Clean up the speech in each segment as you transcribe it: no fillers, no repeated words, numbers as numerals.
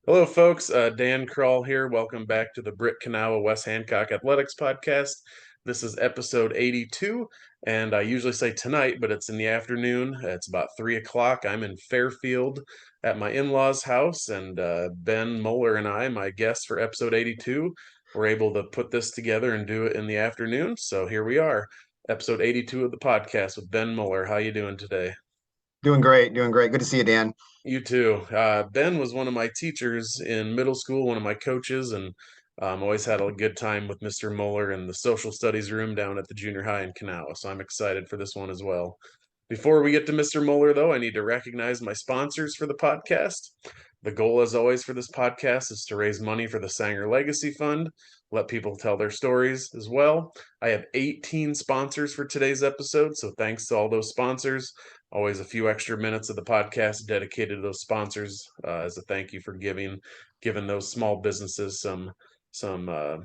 Hello, folks. Dan Kroll here. Welcome back to the Britt, Kanawha, West Hancock Athletics Podcast. This is episode 82, and I usually say tonight, but it's in the afternoon. It's about 3 o'clock. I'm in Fairfield at my in-laws' house, and Ben Muller and I, my guests for episode 82, were able to put this together and do it in the afternoon. So here we are, episode 82 of the podcast with Ben Muller. How you doing today? Doing great, doing great. Good to see you, Dan. You too. Ben was one of my teachers in middle school, one of my coaches, and always had a good time with Mr. Muller in the social studies room down at the junior high in Kanawha. So I'm excited for this one as well. Before we get to Mr. Muller, though, I need to recognize my sponsors for the podcast. The goal, as always, for this podcast is to raise money for the Sanger Legacy Fund, let people tell their stories as well. I have 18 sponsors for today's episode, so thanks to all those sponsors. Always a few extra minutes of the podcast dedicated to those sponsors as a thank you for giving those small businesses some uh,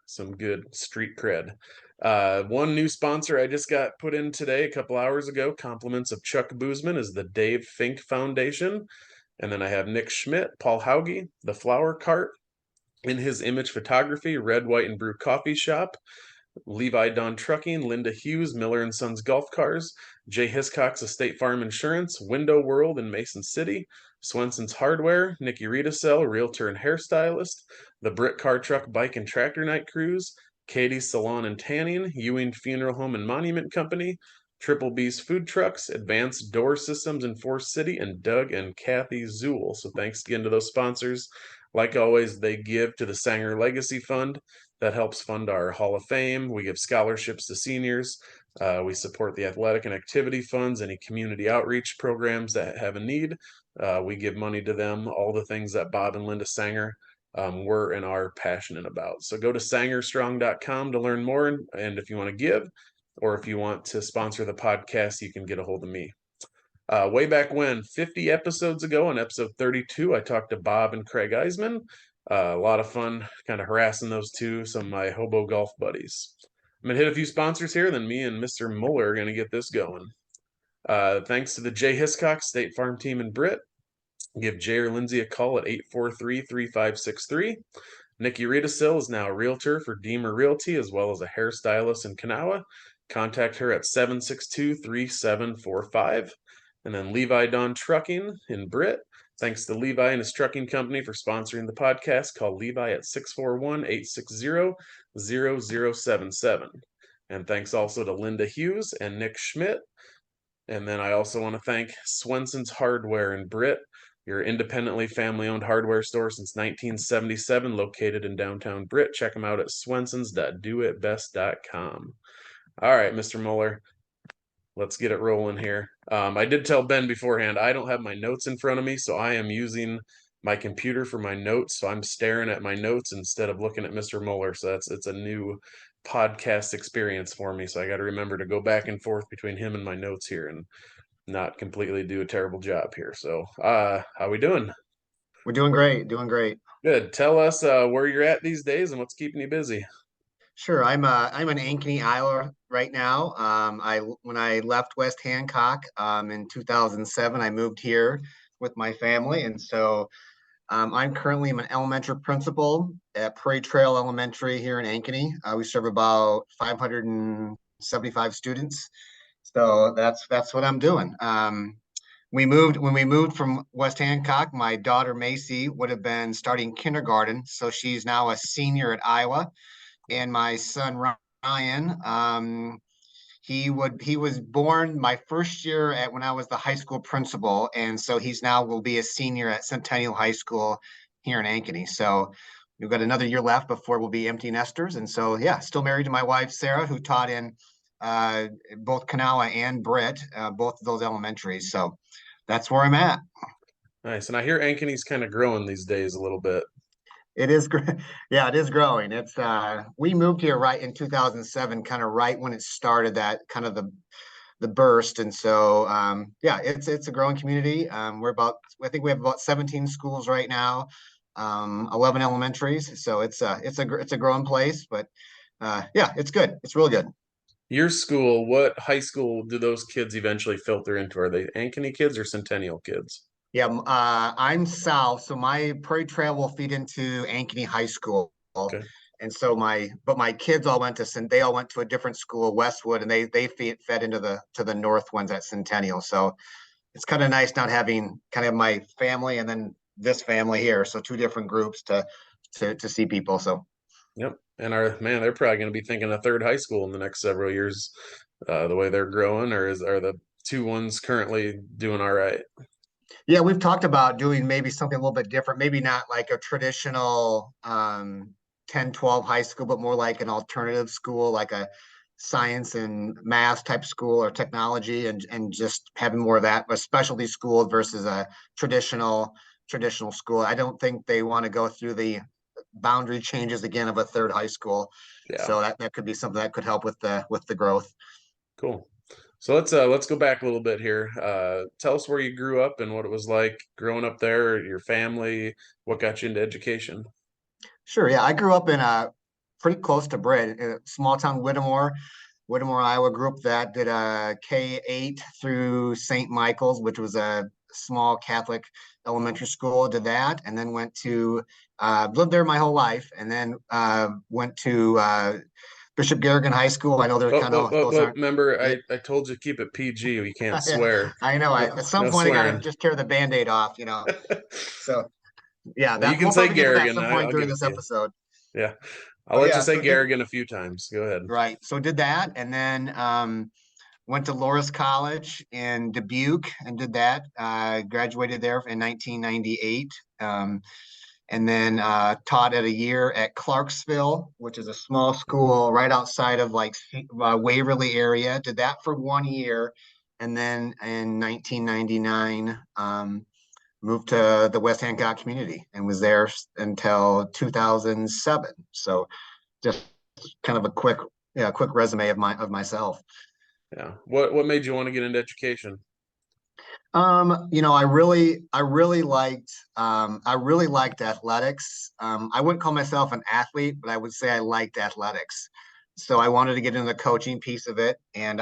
some good street cred. One new sponsor I just got put in today, a couple hours ago. Compliments of Chuck Boozman is the Dave Fink Foundation, and then I have Nick Schmidt, Paul Hauge, the Flower Cart, in his image photography, Red, White, and Brew Coffee Shop, Levi Don Trucking, Linda Hughes, Miller and Sons Golf Cars, Jay Hiscock's Estate Farm Insurance, Window World in Mason City, Swenson's Hardware, Nikki Riedesel, Realtor and Hairstylist, the Britt Car Truck Bike and Tractor Night Cruise, Katie's Salon and Tanning, Ewing Funeral Home and Monument Company, Triple B's Food Trucks, Advanced Door Systems in Forest City, and Doug and Kathy Zool. So thanks again to those sponsors. Like always, they give to the Sanger Legacy Fund that helps fund our Hall of Fame. We give scholarships to seniors. We support the athletic and activity funds, any community outreach programs that have a need. We give money to them, all the things that Bob and Linda Sanger were and are passionate about. So go to sangerstrong.com to learn more. And if you want to give, or if you want to sponsor the podcast, you can get a hold of me. Way back when, 50 episodes ago, on episode 32, I talked to Bob and Craig Eisman. A lot of fun kind of harassing those two, some of my hobo golf buddies. I'm going to hit a few sponsors here, then me and Mr. Muller are going to get this going. Thanks to the Jay Hiscock State Farm Team in Britt. Give Jay or Lindsay a call at 843-3563. Nikki Riedesel is now a realtor for Deemer Realty as well as a hairstylist in Kanawha. Contact her at 762-3745. And then Levi Don Trucking in Britt. Thanks to Levi and his trucking company for sponsoring the podcast. Call Levi at 641-860-0077. And thanks also to Linda Hughes and Nick Schmidt. And then I also want to thank Swenson's Hardware in Britt, your independently family-owned hardware store since 1977, located in downtown Britt. Check them out at swensons.doitbest.com. All right, Mr. Muller, let's get it rolling here. I did tell Ben beforehand, I don't have my notes in front of me, so I am using my computer for my notes. So I'm staring at my notes instead of looking at Mr. Muller. So it's a new podcast experience for me. So I got to remember to go back and forth between him and my notes here and not completely do a terrible job here. So how we doing? We're doing great, doing great. Good. Tell us where you're at these days and what's keeping you busy. Sure, I'm in Ankeny, Iowa right now. I when I left West Hancock in 2007, I moved here with my family, and so I'm currently an elementary principal at Prairie Trail Elementary here in Ankeny. We serve about 575 students, so that's what I'm doing. We moved when we moved from West Hancock. My daughter Macy would have been starting kindergarten, so she's now a senior at Iowa. And my son Ryan, he was born my first year at when I was the high school principal, and so he's now will be a senior at Centennial High School here in Ankeny. So we've got another year left before we'll be empty nesters. And so yeah, still married to my wife Sarah, who taught in both Kanawha and Britt, both of those elementaries. So that's where I'm at. Nice. And I hear Ankeny's kind of growing these days a little bit. It is, yeah, it is growing. It's we moved here right in 2007, kind of right when it started that kind of the burst, and so yeah, it's a growing community. I think we have about 17 schools right now, 11 elementaries, so it's a growing place, but yeah, it's good. It's really good. Your school, what high school do those kids eventually filter into? Are they Ankeny kids or Centennial kids? Yeah, I'm south, so my Prairie Trail will feed into Ankeny High School, Okay. and so my kids all went to they all went to a different school, Westwood, and they fed into the north ones at Centennial. So it's kind of nice not having kind of my family and then this family here, so two different groups to see people. So Yep. And our man, they're probably going to be thinking a third high school in the next several years, the way they're growing, or are the two ones currently doing all right? yeah, we've talked about doing maybe something a little bit different, maybe not like a traditional 10, 12 high school, but more like an alternative school, like a science and math type school or technology, and just having more of that, a specialty school versus a traditional school. I don't think they want to go through the boundary changes again of a third high school. Yeah. So that could be something that could help with the growth. Cool. So let's go back a little bit here. Tell us where you grew up and what it was like growing up there, your family, what got you into education. Sure. Yeah, I grew up in pretty close to Britt, in a small town Whittemore, Iowa. Grew up that did a K-8 through St. Michael's, which was a small Catholic elementary school. Did that, and then went to lived there my whole life, and then went to Bishop Garrigan High School. I know they're Oh, kind oh, of oh, those oh, aren't. remember, Yeah, I told you keep it PG. We can't yeah, swear. I know. No, At some no point, I got to swearing. just tear the Band-Aid off. So yeah, You that can we'll say probably get to that at Garrigan. some point I'll during give it this to you. episode. Yeah. I'll But let you yeah, say so did Garrigan a few times. Go ahead. right. So did that, and then went to Loras College in Dubuque and did that. Graduated there in 1998. And then taught at a year at Clarksville, which is a small school right outside of like Waverly area. Did that for 1 year. And then in 1999, moved to the West Hancock community and was there until 2007. So just kind of a quick resume of myself. Yeah. What made you want to get into education? I really liked athletics. I wouldn't call myself an athlete, but I would say I liked athletics. So I wanted to get into the coaching piece of it. And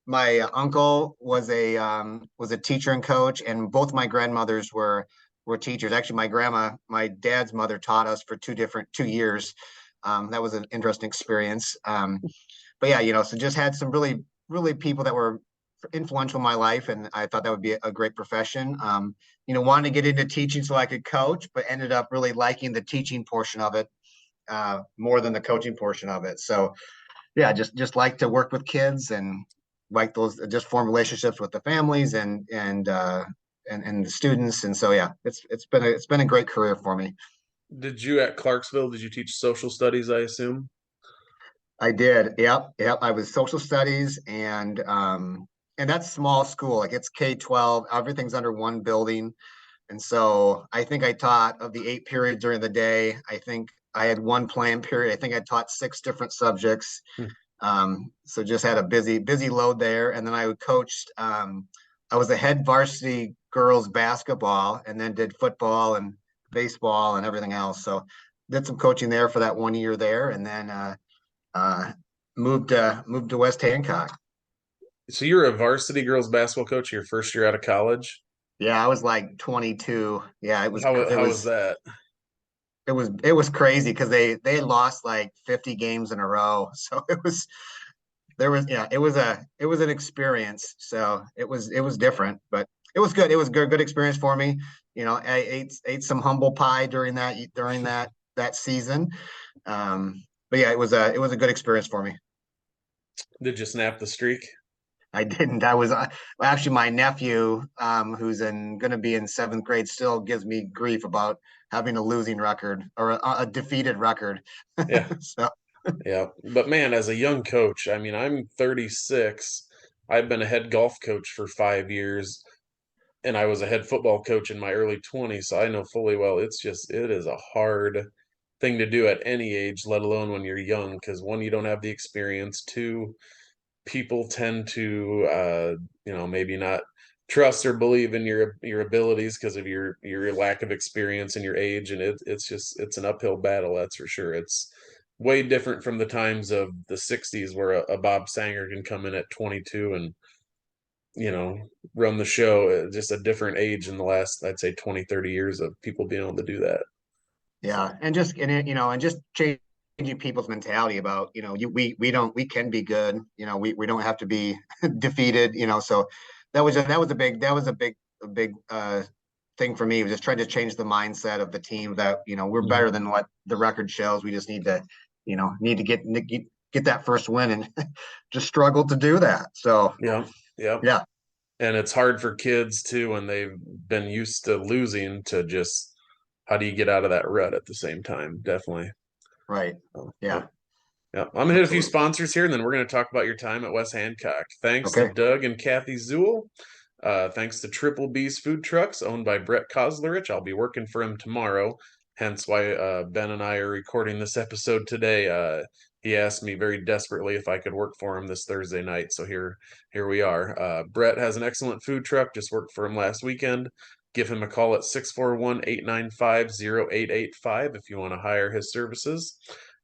my uncle was a teacher and coach, and both my grandmothers were teachers. Actually, my dad's mother taught us for 2 years. That was an interesting experience. But yeah, so just had some really people that were influential in my life, and I thought that would be a great profession. Wanted to get into teaching so I could coach, but ended up really liking the teaching portion of it more than the coaching portion of it. So yeah, just like to work with kids and like those just form relationships with the families and the students. And so yeah, it's been a great career for me. Did you at Clarksville, did you teach social studies, I assume? I did. Yep. I was social studies and that's small school. Like it's K-12. Everything's under one building. And so I think I taught of the 8 periods during the day. I think I had one planned period. I think I taught 6 different subjects. Hmm. So just had a busy load there. And then I coached. I was a head varsity girls basketball, and then did football and baseball and everything else. So did some coaching there for that 1 year there, and then uh, moved to West Hancock. So you were a varsity girls basketball coach your first year out of college? Yeah, I was like 22. Yeah, How was that? it was crazy because they had lost like 50 games in a row. So there was yeah, it was an experience. So it was different, but it was good. It was good experience for me. I ate some humble pie during that season. But yeah, it was a good experience for me. Did you snap the streak? I didn't. I was actually my nephew, who's going to be in seventh grade, still gives me grief about having a losing record or a defeated record. Yeah. So Yeah. But man, as a young coach, I mean, I'm 36. I've been a head golf coach for 5 years, and I was a head football coach in my early 20s. So I know fully well it is a hard thing to do at any age, let alone when you're young, because one, you don't have the experience. Two, people tend to maybe not trust or believe in your abilities because of your lack of experience and your age, and it's an uphill battle, that's for sure. It's way different from the times of the 60s where a Bob Sanger can come in at 22 and you know, run the show at just a different age in the last, I'd say 20, 30 years of people being able to do that. So, Yeah, and just and it, and just changing people's mentality about we can be good. We don't have to be defeated. So that was a big thing for me. Was just trying to change the mindset of the team that we're better mhm. than what the record shows. We just need to get that first win and just struggle to do that. So Yeah, yeah. yeah, And it's hard for kids too when they've been used to losing to just how do you get out of that rut at the same time? Definitely. right, Oh, yeah, yep. Yeah, I'm gonna hit a few absolutely. sponsors here, and then we're gonna talk about your time at West Hancock. Thanks to Okay, Doug and Kathy Zool. Thanks to Triple B's Food Trucks, owned by Brett Kozlerich. I'll be working for him tomorrow, hence why Ben and I are recording this episode today. He asked me very desperately if I could work for him this Thursday night, so here we are. Brett has an excellent food truck. Just worked for him last weekend. Give him a call at 641-895-0885 if you want to hire his services.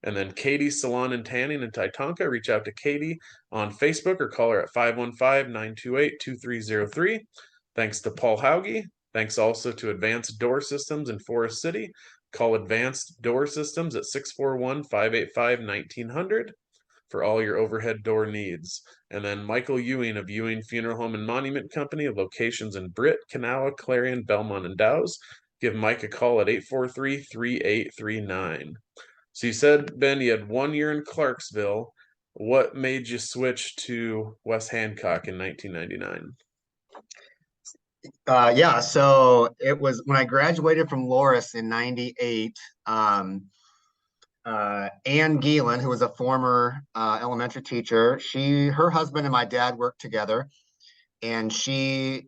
And then Katie's Salon and Tanning in Titonka. Reach out to Katie on Facebook or call her at 515-928-2303. Thanks to Paul Hauge. Thanks also to Advanced Door Systems in Forest City. Call Advanced Door Systems at 641-585-1900 for all your overhead door needs. And then Michael Ewing of Ewing Funeral Home and Monument Company, locations in Britt, Kanawha, Clarion, Belmont, and Dow's. Give Mike a call at 843-3839. So you said, Ben, you had 1 year in Clarksville. What made you switch to West Hancock in 1999? yeah. So it was when I graduated from Loris in '98. Ann Geelan, who was a former elementary teacher, her husband and my dad worked together, and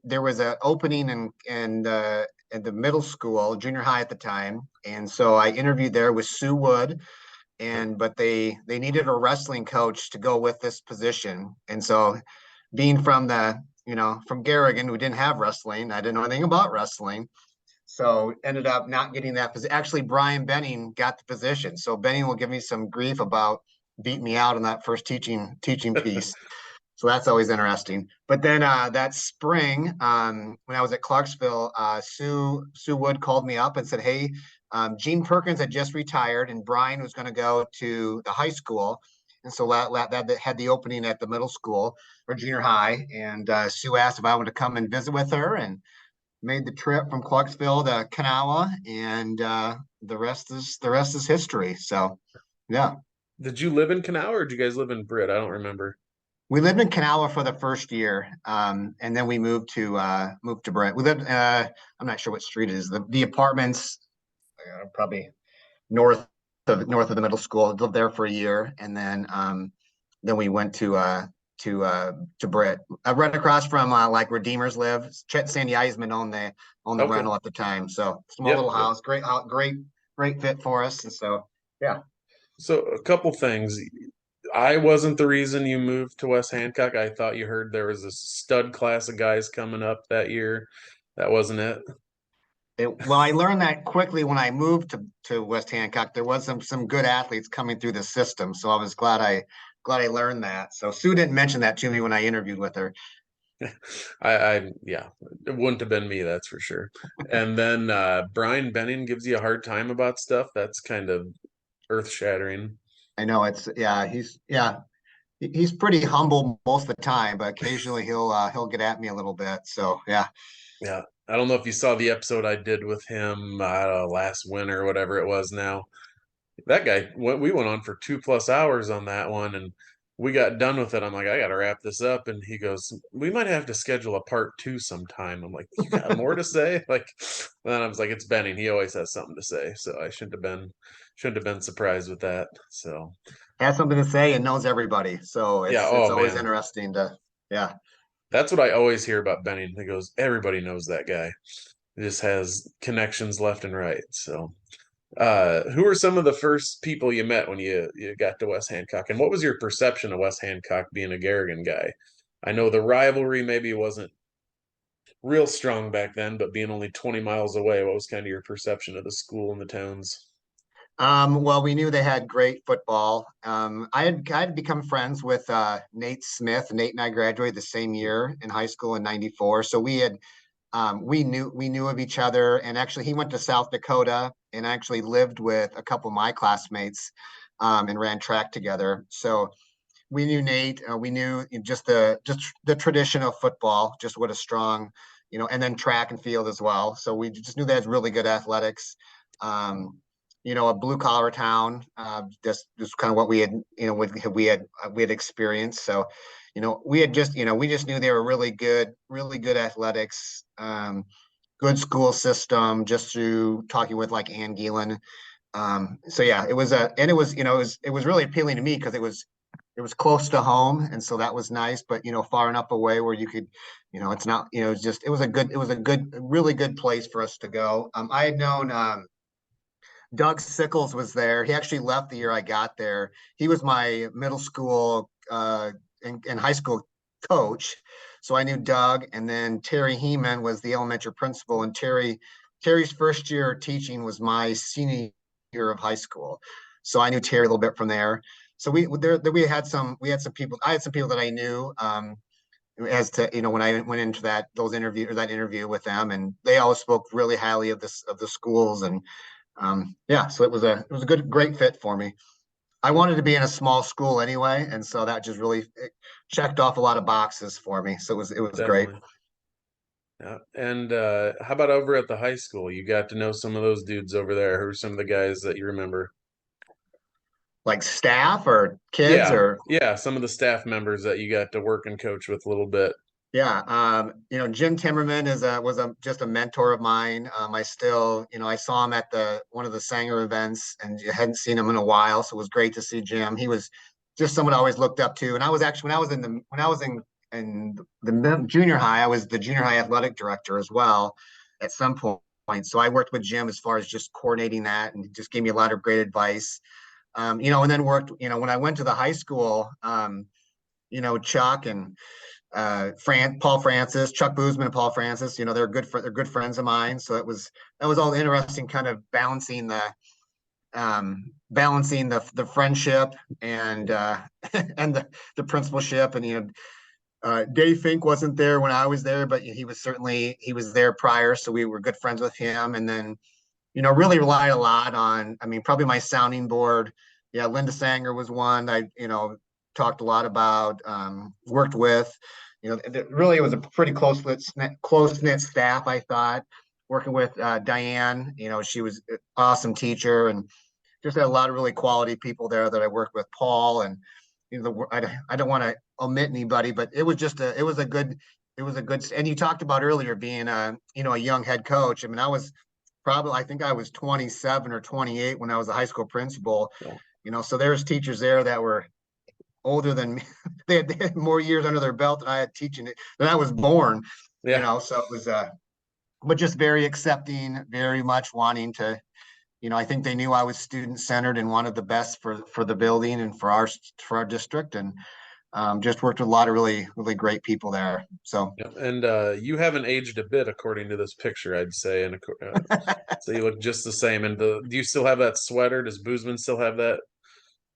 there was an opening in the middle school, junior high at the time, and so I interviewed there with Sue Wood, but they needed a wrestling coach to go with this position, and so being from Garrigan, we didn't have wrestling. I didn't know anything about wrestling. So ended up not getting that position. Actually, Brian Benning got the position. So Benning will give me some grief about beating me out on that first teaching piece. So that's always interesting. But then that spring, when I was at Clarksville, Sue Wood called me up and said, "Hey, Gene Perkins had just retired, and Brian was going to go to the high school, and so that had the opening at the middle school or junior high." And Sue asked if I wanted to come and visit with her, and made the trip from Clarksville to Kanawha, and the rest is history. So, yeah, Did you live in Kanawha or did you guys live in Britt? I don't remember. we lived in Kanawha for the first year, and then we moved to Brent. We lived. I'm not sure what street it is. The apartments probably north north of the middle school. Lived there for a year, and then we went to Britt, right across from like Redeemers live. Chet Sandy Eisenman owned the Okay. rental at the time. So small Yep. little Yep. house, great fit for us. And so yeah, So a couple things. I wasn't the reason you moved to West Hancock. I thought you heard there was a stud class of guys coming up that year. That wasn't it. well, I learned that quickly when I moved to West Hancock. There was some good athletes coming through the system, so I was glad I learned that. So Sue didn't mention that to me when I interviewed with her. Yeah, it wouldn't have been me, that's for sure. And then Brian Benning gives you a hard time about stuff. That's kind of earth shattering. I know he's pretty humble most of the time, but occasionally he'll get at me a little bit. So yeah. Yeah. I don't know if you saw the episode I did with him, I don't know, last winter or whatever it was now. That guy, we went on for 2+ hours on that one and we got done with it. I'm like, I got to wrap this up. And he goes, we might have to schedule a part two sometime. I'm like, you got more to say? Like, then I was like, it's Benning. He always has something to say. So I shouldn't have been surprised with that. So Has something to say and knows everybody. So yeah. it's Oh always man. interesting to yeah. That's what I always hear about Benning. He goes, everybody knows that guy. He just has connections left and right. So who were some of the first people you met when you got to West Hancock, and what was your perception of West Hancock being a Garrigan guy? I know the rivalry maybe wasn't real strong back then, but being only 20 miles away, what was kind of your perception of the school and the towns? Well, we knew they had great football. I had become friends with Nate Smith. Nate and I graduated the same year in high school in '94. So we knew of each other. And actually, he went to South Dakota and actually lived with a couple of my classmates and ran track together. So we knew Nate. We knew just the tradition of football, just what a strong, and then track and field as well. So we just knew they had really good athletics. Um, a blue collar town. Just kind of what we had, we had experienced. So, we just knew they were really good athletics. Good school system. Just through talking with like Ann Geelan. So yeah, and it was, it was really appealing to me because it was close to home, and so that was nice. But far enough away where you could, it's not, it was a really good place for us to go. I had known Doug Sickles was there. He actually left the year I got there. He was my middle school and high school coach, so I knew Doug. And then Terry Heeman was the elementary principal, and Terry's first year teaching was my senior year of high school, so I knew Terry a little bit from there. So we had some people. I had some people that I knew. As to when I went into that interview with them, and they always spoke really highly of the schools. And yeah, so it was a great fit for me. I wanted to be in a small school anyway, and so that just really checked off a lot of boxes for me. So it was great. Definitely. Yeah. And how about over at the high school? You got to know some of those dudes over there. Who are some of the guys that you remember? Like staff or kids Yeah, or yeah, some of the staff members that you got to work and coach with a little bit. yeah, Jim Timmerman was just a mentor of mine. I still, I saw him at the one of the Sanger events, and you hadn't seen him in a while, so it was great to see Jim. He was just someone I always looked up to. And I was actually when I was in the junior high, I was the junior high athletic director as well at some point. So I worked with Jim as far as just coordinating that, and he just gave me a lot of great advice. And then worked, when I went to the high school, Chuck and Paul Francis, Chuck Boozman and Paul Francis, they're good friends of mine. So that was all interesting, kind of balancing the friendship and and the principalship. And Dave Fink wasn't there when I was there, but he was there prior, so we were good friends with him. And then really relied a lot on, I mean, probably my sounding board. Yeah, Linda Sanger was one I, talked a lot about, worked with. Really, it was a pretty close knit staff, I thought. Working with Diane, she was an awesome teacher, and just had a lot of really quality people there that I worked with. Paul, and I don't want to omit anybody, but it was a good. And you talked about earlier being a young head coach. I mean, I think I was 27 or 28 when I was a high school principal. So, So there's teachers there that were older than me. They had more years under their belt than I had teaching it than I was born. yeah, So it was, but just very accepting, very much wanting to. I think they knew I was student centered and wanted the best for the building and for our district. And just worked with a lot of really really great people there. So yeah. And you haven't aged a bit according to this picture, I'd say. And so you look just the same. And do you still have that sweater? Does Boozman still have that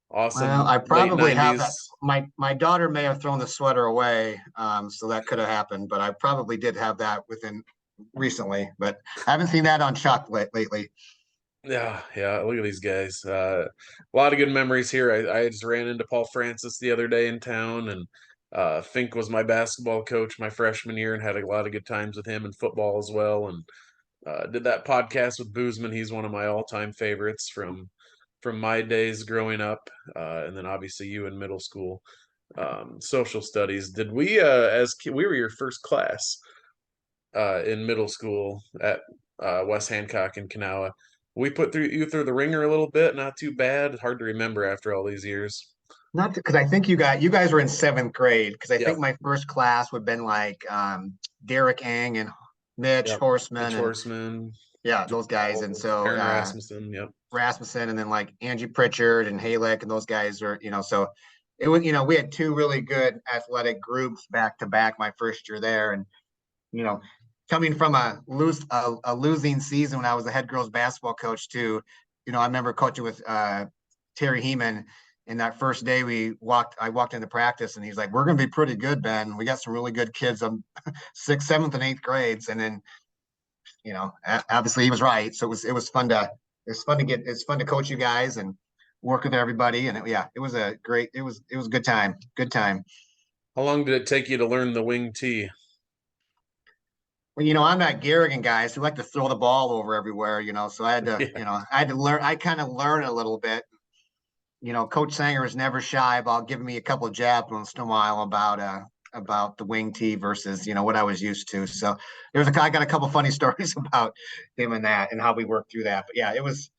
well, awesome I late probably have that. 90s? My daughter may have thrown the sweater away, so that could have happened. But I probably did have that within recently. But I haven't seen that on Chuck lately. Yeah, yeah. Look at these guys. A lot of good memories here. I just ran into Paul Francis the other day in town, and Fink was my basketball coach my freshman year, and had a lot of good times with him in football as well. And did that podcast with Boozman. He's one of my all-time favorites from my days growing up, and then obviously you in middle school. Social studies. Did we, we were your first class in middle school at West Hancock in Kanawha. We put through you through the ringer a little bit, not too bad. Hard to remember after all these years. Not because I think you guys were in seventh grade, because I think Yep, my first class would have been like Derek Ang and Mitch yep. Horseman, Mitch and Horseman, yeah, those guys. And so Aaron Rasmussen. Yep. Rasmussen, and then like Angie Pritchard and Halek, and those guys are, so it was, we had two really good athletic groups back to back my first year there. And, you know, coming from a losing season when I was the head girls basketball coach too, I remember coaching with Terry Heeman. And that first day I walked into practice and he's like, "We're going to be pretty good, Ben. We got some really good kids on sixth, seventh, and eighth grades." And then, obviously he was right. So it's fun to coach you guys and work with everybody. And it was it was a good time. Good time. How long did it take you to learn the wing tee? Well, I'm not Garrigan guys who like to throw the ball over everywhere, so Yeah. I had to learn, I kind of learn a little bit. Coach Sanger was never shy about giving me a couple of jabs once in a while about the wing tee versus, what I was used to. So I got a couple funny stories about him and that and how we worked through that. But yeah, it was,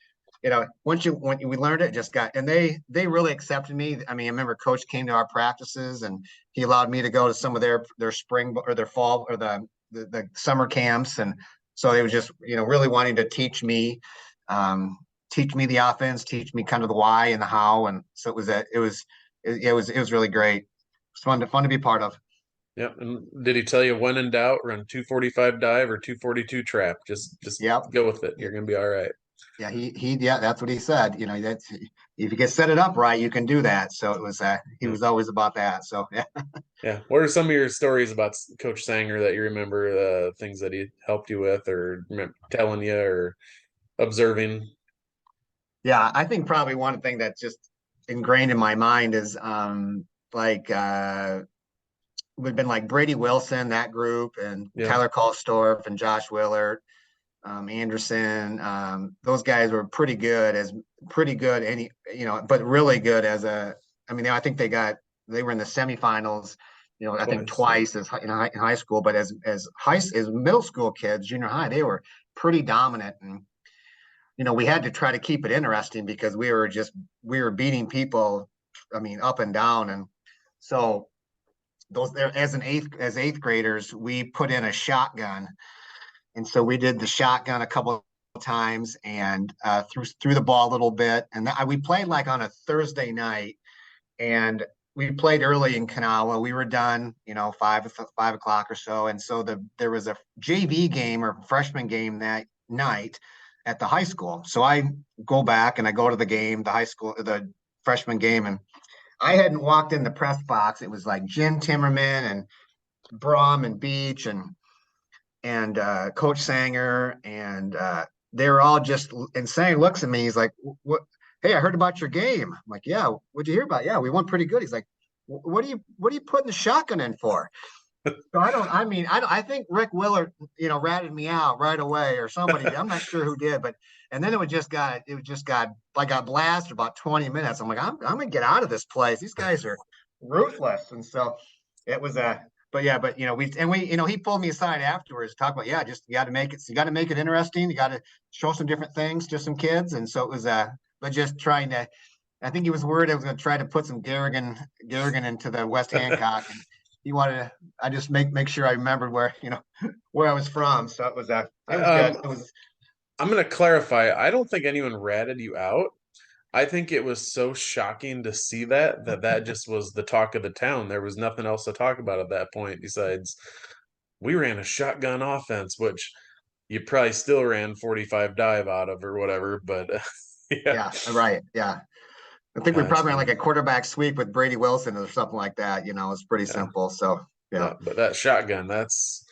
when we learned it, just got, and they really accepted me. I mean, I remember Coach came to our practices and he allowed me to go to some of their spring or their fall or the summer camps, and so they was just really wanting to teach me the offense, teach me kind of the why and the how, and so it was really great. It's fun to be part of. Yep. And did he tell you when in doubt, run 245 dive or 242 trap? Just Yep. go with it. You're gonna be all right. Yeah, yeah, that's what he said. That's if you get set it up right, you can do that. So he Yeah. was always about that. So yeah. Yeah. What are some of your stories about Coach Sanger that you remember, things that he helped you with or telling you or observing? Yeah, I think probably one thing that's just ingrained in my mind is like would have been like Brady Wilson, that group, and Yeah. Tyler Kalstorff and Josh Willard, Anderson. Those guys were pretty good, but really good I mean, I think they were in the semifinals, I think Twice. Yeah. twice in high school, but as middle school kids, junior high, they were pretty dominant. And, we had to try to keep it interesting because we were beating people, I mean, up and down. And so those there as eighth graders, we put in a shotgun, and so we did the shotgun a couple of times and threw the ball a little bit, and we played like on a Thursday night, and we played early in Kanawha. We were done, 5 o'clock or so, and so there was a JV game or freshman game that night at the high school. So I go back and I go to the freshman game, and I hadn't walked in the press box. It was like Jim Timmerman and Brom and Beach and Coach Sanger, and they were all just. And Sanger looks at me. He's like, "What? Hey, I heard about your game." I'm like, "Yeah, what'd you hear about?" "Yeah, we won pretty good." He's like, "What are you putting the shotgun in for?" So I think Rick Willard, ratted me out right away, or somebody. I'm not sure who did, but and then I got blasted about 20 minutes. I'm like, I'm gonna get out of this place. These guys are ruthless, and so it was a. But yeah, but he pulled me aside afterwards, to talk about, yeah, just you got to make it interesting. You got to show some different things to some kids, and so it was but just trying to. I think he was worried I was going to try to put some Garrigan into the West Hancock, and he wanted to. I just make sure I remembered where I was from. So it was good. Um, I'm gonna clarify. I don't think anyone ratted you out. I think it was so shocking to see that just was the talk of the town. There was nothing else to talk about at that point besides we ran a shotgun offense, which you probably still ran 45 dive out of or whatever. But yeah, Yeah, right. Yeah, I think we that's probably had like funny. a quarterback sweep with Brady Wilson or something like that. It's pretty Yeah, simple. So yeah, yeah. But that shotgun, that's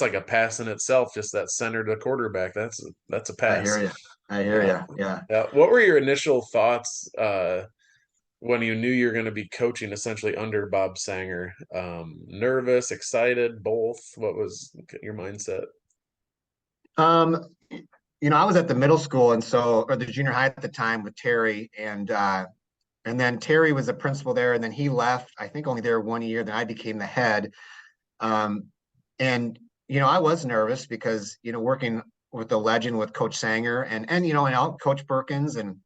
like a pass in itself. Just that center to quarterback. That's a I hear pass. you. I hear Yeah. you. Yeah. Yeah. What were your initial thoughts when you knew you were going to be coaching essentially under Bob Sanger? Nervous, excited, both? What was your mindset? Um, I was at the middle school or the junior high at the time with Terry, and then Terry was a principal there, and then he left. I think only there 1 year. Then I became the head. Um, and I was nervous because working with the legend with Coach Sanger and Coach Perkins, and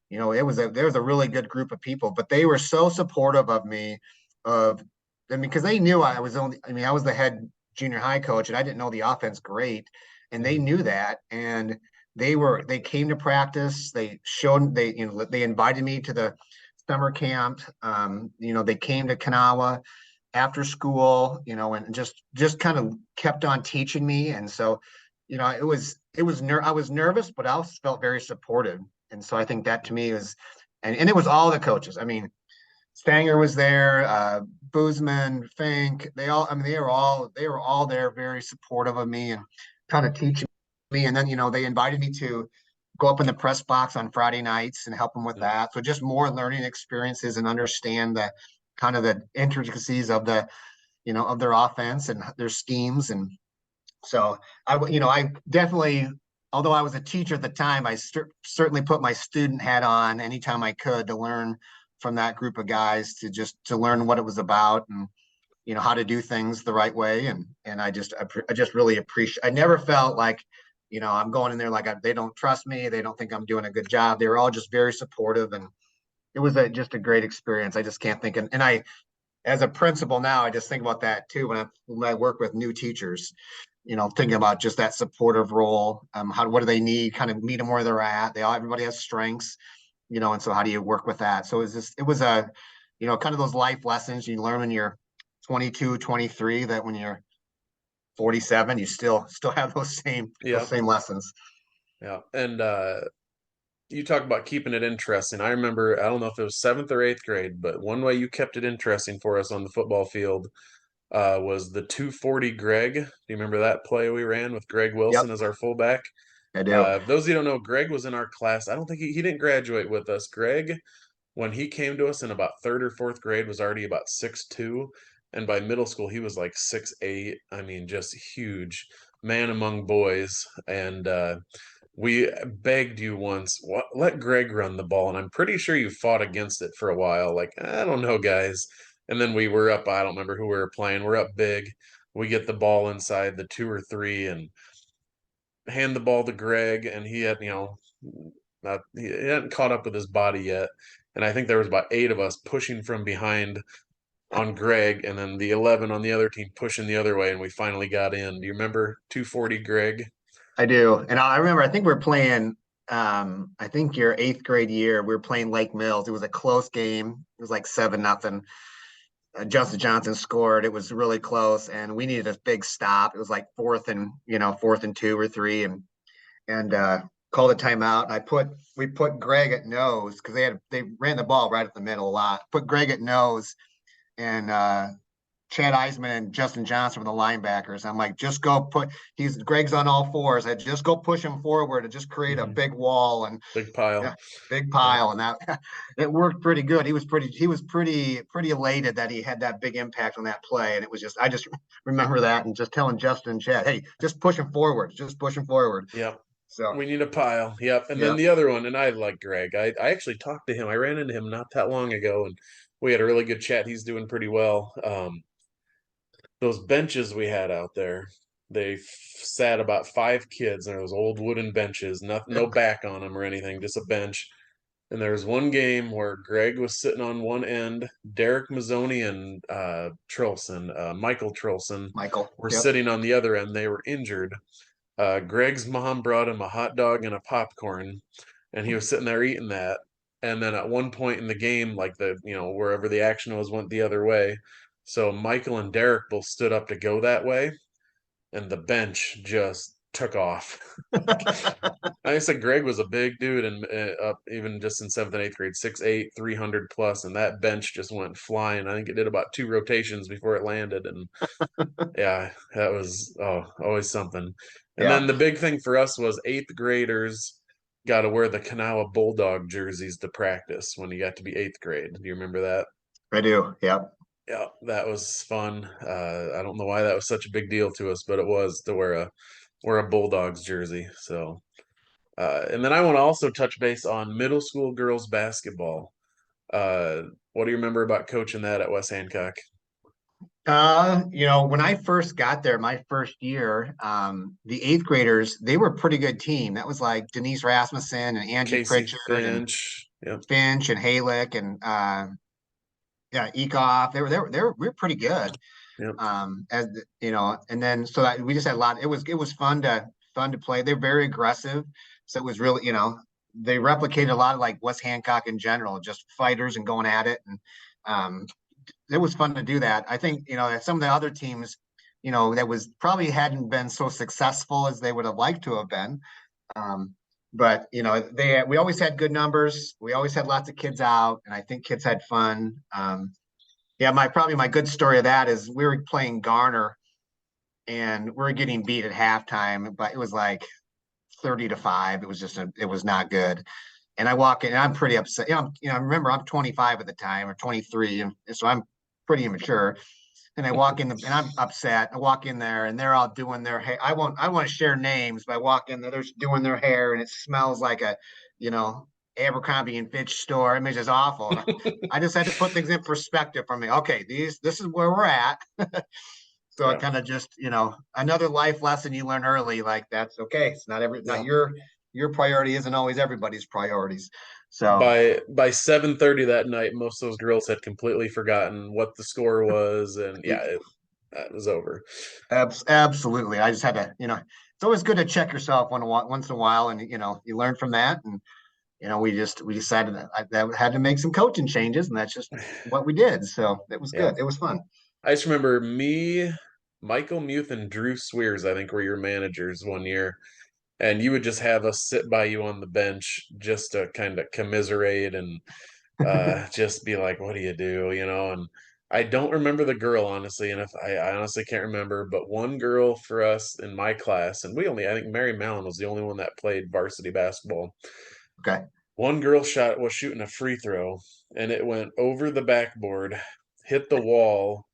there was a really good group of people, but they were so supportive of me. Of I mean, because they knew I was the head junior high coach, and I didn't know the offense great, and they Mhm. knew that, and they came to practice. They invited me to the summer camp. They came to Kanawha after school, and just kind of kept on teaching me. And so, I was nervous, but I also felt very supported. And so I think that to me was, and it was all the coaches. I mean, Stanger was there, Boozman, Fink, I mean, they were all there, very supportive of me and kind of teaching me. And then, they invited me to go up in the press box on Friday nights and help them with Yeah. that. So just more learning experiences and understand the kind of the intricacies of of their offense and their schemes. And so I definitely, although I was a teacher at the time, I certainly put my student hat on anytime I could to learn from that group of guys, to learn what it was about, and how to do things the right way. And I just really appreciate. I never felt like I'm going in there like they don't trust me, they don't think I'm doing a good job. They were all just very supportive, and it was just a great experience. I just can't think. And I, as a principal now, I just think about that too when I work with new teachers, thinking about just that supportive role. What do they need? Kind of meet them where they're at. Everybody has strengths, and so how do you work with that? So it was a, kind of those life lessons you learn when you're 22, 23, that when you're 47, you still have those Yeah. same lessons. Yeah. And you talk about keeping it interesting. I remember, I don't know if it was seventh or eighth grade, but one way you kept it interesting for us on the football field was the 240 Greg. Do you remember that play we ran with Greg Yep, Wilson as our fullback? I do. Those of you who don't know, Greg was in our class. I don't think he didn't graduate with us. Greg, when he came to us in about third or fourth grade, was already about 6'2", and by middle school he was like 6'8". I mean, just huge man among boys. And we begged you once, let Greg run the ball, and I'm pretty sure you fought against it for a while. Like, I don't know, guys. And then we were up. I don't remember who we were playing. We're up big. We get the ball inside the 2 or 3 and hand the ball to Greg, and he had, he hadn't caught up with his body yet. And I think there was about 8 of us pushing from behind on Greg, and then the 11 on the other team pushing the other way, and we finally got in. Do you remember 240 Greg? I do. And I remember, I think we are playing, I think your eighth grade year, we were playing Lake Mills. It was a close game. It was like 7-0. Justin Johnson scored. It was really close, and we needed a big stop. It was like fourth and 2 or 3, and called a timeout. And we put Greg at nose because they ran the ball right at the middle a lot. Put Greg at nose, and Chad Eisenman and Justin Johnson were the linebackers. I'm like, just go Greg's on all fours. I just go push him forward and just create a Mm-hmm. big wall and Big pile. yeah, big Yeah. pile. And that it worked pretty good. He was pretty elated that he had that big impact on that play. And it was I just remember that and just telling Justin and Chad, hey, just push him forward. Just push him forward. Yep. So We need a pile. Yep. And then yeah, the other one, and I like Greg. I actually talked to him. I ran into him not that long ago, and we had a really good chat. He's doing pretty well. Those benches we had out there, they sat about 5 kids on those old wooden benches, no back on them or anything, just a bench. And there was one game where Greg was sitting on one end, Derek Mazzoni and Michael Trilson, Michael. were Yep. sitting on the other end. They were injured. Greg's mom brought him a hot dog and a popcorn, and he was sitting there eating that. And then at one point in the game, like wherever the action was went the other way. So Michael and Derek both stood up to go that way, and the bench just took off. I said Greg was a big dude, and up even just in seventh and eighth grade, 6'8", 300 plus, and that bench just went flying. I think it did about 2 rotations before it landed, and yeah, that was always something. And Yeah, then the big thing for us was eighth graders got to wear the Kanawha Bulldog jerseys to practice when you got to be eighth grade. Do you remember that? I do. Yep. Yeah, that was fun. I don't know why that was such a big deal to us, but it was to wear a Bulldogs jersey. So, and then I want to also touch base on middle school girls basketball. What do you remember about coaching that at West Hancock? When I first got there, my first year, the eighth graders, they were a pretty good team. That was like Denise Rasmussen and Angie Casey Pritchard and Finch. Yep. Finch and Halick and yeah, Ekoff. We were pretty good. Yep. And then so that we just had a lot. It was fun to play. They're very aggressive. So it was really, they replicated a lot of like West Hancock in general, just fighters and going at it. And um, it was fun to do that. I think, that some of the other teams, that was probably hadn't been so successful as they would have liked to have been. Um, but we always had good numbers. We always had lots of kids out, and I think kids had fun. Yeah, probably my good story of that is we were playing Garner, and we are getting beat at halftime, but it was like 30-5. It was it was not good. And I walk in, and I'm pretty upset. Remember I'm 25 at the time, or 23, and so I'm pretty immature. And I walk in, and I'm upset. I walk in there, and they're all doing their hair. I want to share names, but I walk in there, they're doing their hair, and it smells like a, you know, Abercrombie and Fitch store. I mean, it's just awful. And I just had to put things in perspective for me. Okay, this is where we're at. So it Yeah. kind of just, another life lesson you learn early. Like that's okay. It's not Yeah. your priority isn't always everybody's priorities. So By 7:30 that night, most of those girls had completely forgotten what the score was, and yeah, that was over. absolutely. I just had to, it's always good to check yourself once in a while, and you learn from that. And we decided that had to make some coaching changes, and that's just what we did. So it was Yeah. good. It was fun. I just remember me, Michael Muth, and Drew Swears, I think, were your managers one year. And you would just have us sit by you on the bench just to kind of commiserate and just be like, what do you do? And I don't remember the girl, honestly. And if I honestly can't remember, but one girl for us in my class, and I think Mary Mallon was the only one that played varsity basketball. Okay. One girl was shooting a free throw, and it went over the backboard, hit the wall,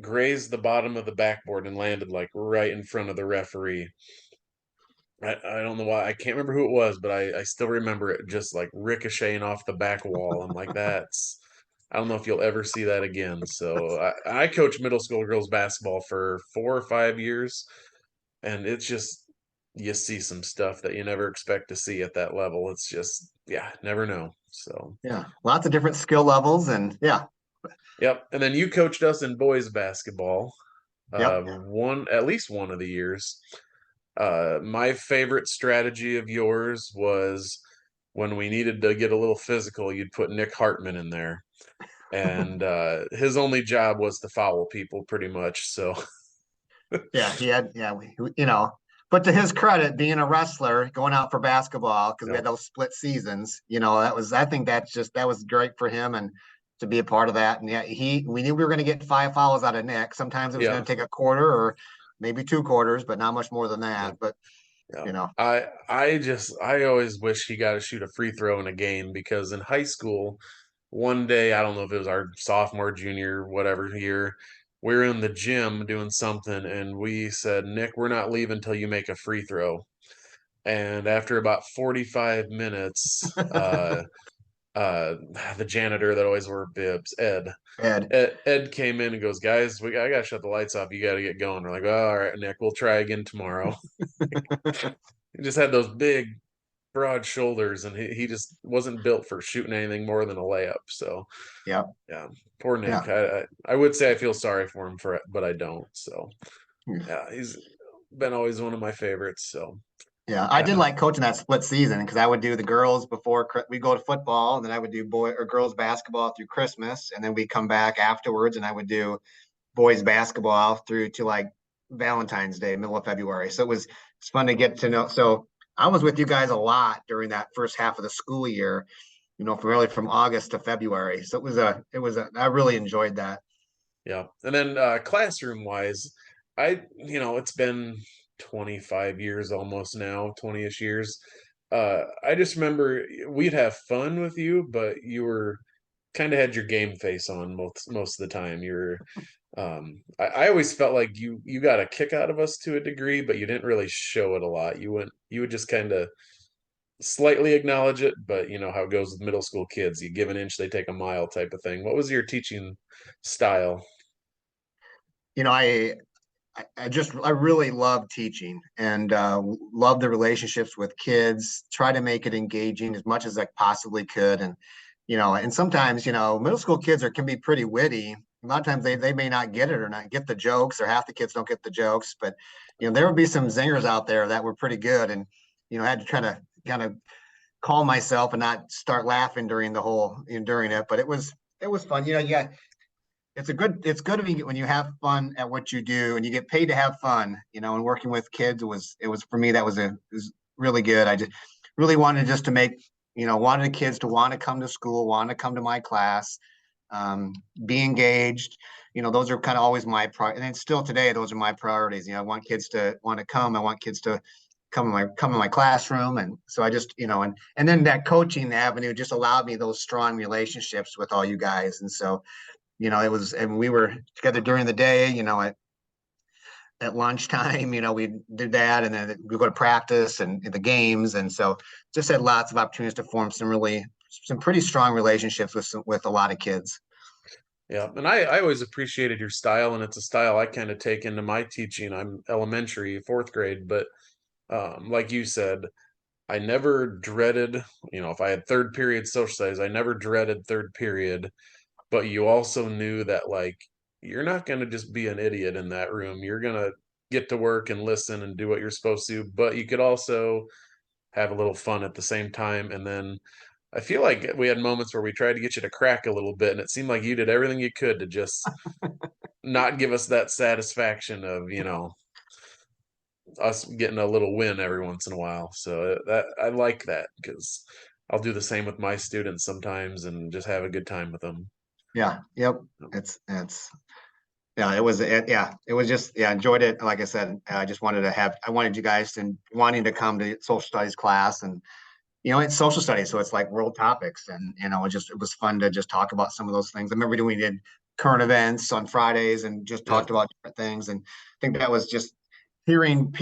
grazed the bottom of the backboard, and landed like right in front of the referee. I don't know why. I can't remember who it was, but I still remember it just like ricocheting off the back wall. I'm like, I don't know if you'll ever see that again. So I coached middle school girls basketball for 4 or 5 years, and it's just, you see some stuff that you never expect to see at that level. It's just, yeah, never know. So, Yeah. Lots of different skill levels, and yeah. yep. And then you coached us in boys basketball, Yep. at least one of the years. My favorite strategy of yours was when we needed to get a little physical, you'd put Nick Hartman in there. And his only job was to foul people pretty much. So, Yeah, he had, yeah, but to his credit, being a wrestler, going out for basketball, because we yeah, had those split seasons, I think that was great for him and to be a part of that. And yeah, we knew we were going to get 5 fouls out of Nick. Sometimes it was yeah, going to take a quarter or maybe 2 quarters, but not much more than yeah, that. But, yeah. you know, I always wish he got to shoot a free throw in a game, because in high school, one day, I don't know if it was our sophomore, junior, whatever year, we were in the gym doing something, and we said, Nick, we're not leaving until you make a free throw. And after about 45 minutes, uh, the janitor that always wore bibs, Ed, Ed. Ed came in and goes, guys, I gotta shut the lights off. You gotta get going. We're like, oh, all right, Nick, we'll try again tomorrow. He just had those big, broad shoulders, and he just wasn't built for shooting anything more than a layup. So, Yeah. yeah, poor Yeah. Nick. I would say I feel sorry for him for it, but I don't. So, yeah, he's been always one of my favorites. So, Yeah, I yeah, did like coaching that split season because I would do the girls before we go to football, and then I would do boy or girls basketball through Christmas, and then we come back afterwards, and I would do boys basketball through to like Valentine's Day, middle of February. So it's fun to get to know. So I was with you guys a lot during that first half of the school year, from August to February. So I really enjoyed that. yeah. And then classroom wise, it's been 25 years almost now, 20ish years. I just remember we'd have fun with you, but you were kind of had your game face on most of the time. I always felt like you got a kick out of us to a degree, but you didn't really show it a lot. You would just kind of slightly acknowledge it, but you know how it goes with middle school kids. You give an inch, they take a mile type of thing. What was your teaching style? You know, I really love teaching and love the relationships with kids. Try to make it engaging as much as I possibly could, and and sometimes middle school kids can be pretty witty. A lot of times they may not get it or not get the jokes, or half the kids don't get the jokes. But there would be some zingers out there that were pretty good, and I had to try to kind of calm myself and not start laughing during it. But it was fun. Yeah, it's good when you have fun at what you do and you get paid to have fun, and working with kids was for me, that was really good. really wanted just to make, wanted the kids to want to come to school, want to come to my class, be engaged. Those are kind of always my and still today, those are my priorities. I want kids to want to come. I want kids to come in my classroom. And so I just, and then that coaching avenue just allowed me those strong relationships with all you guys. And so, it was, and we were together during the day, at lunchtime, we did that, and then we go to practice and the games. And so just had lots of opportunities to form some pretty strong relationships with a lot of kids. Yeah, and I always appreciated your style, and it's a style I kind of take into my teaching. I'm elementary, fourth grade, but like you said, I never dreaded, if I had third period social studies, I never dreaded third period, but you also knew that like you're not going to just be an idiot in that room. You're going to get to work and listen and do what you're supposed to, but you could also have a little fun at the same time. And then I feel like we had moments where we tried to get you to crack a little bit, and it seemed like you did everything you could to just not give us that satisfaction of, us getting a little win every once in a while. So that I like that because I'll do the same with my students sometimes and just have a good time with them. Yeah. Yep. It's yeah, it was just, yeah, enjoyed it. Like I said, I wanted you guys to wanting to come to social studies class. And it's social studies, so it's like world topics. And it was fun to just talk about some of those things. I remember we did current events on Fridays and just Yeah. talked about different things. And I think that was just hearing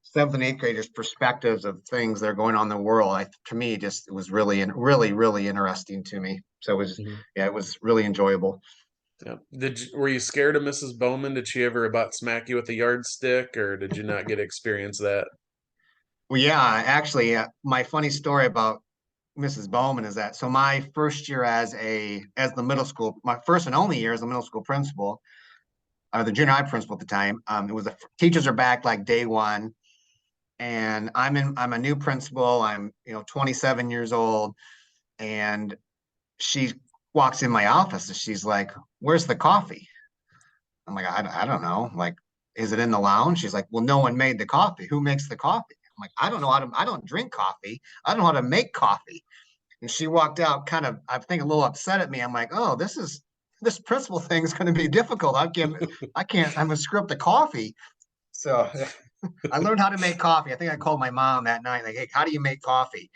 seventh and eighth graders perspectives of things that are going on in the world. To me, just it was really interesting to me. So it was, Mhm. yeah, it was really enjoyable. Yeah. Were you scared of Mrs. Bowman? Did she ever about smack you with a yardstick, or did you not get to experience that? Well, yeah, actually, my funny story about Mrs. Bowman is that, so my first year as the middle school, my first and only year as the middle school principal, or the junior high principal at the time, it was the teachers are back like day one, and I'm a new principal. I'm 27 years old, and she walks in my office and she's like, "Where's the coffee?" I'm like, I don't know. Like, is it in the lounge? She's like, "Well, no one made the coffee. Who makes the coffee?" I'm like, "I don't know how to. I don't drink coffee. I don't know how to make coffee." And she walked out kind of, I think, a little upset at me. I'm like, "Oh, this principal thing is going to be difficult. I'm going to screw up the coffee." So I learned how to make coffee. I think I called my mom that night, like, "Hey, how do you make coffee?"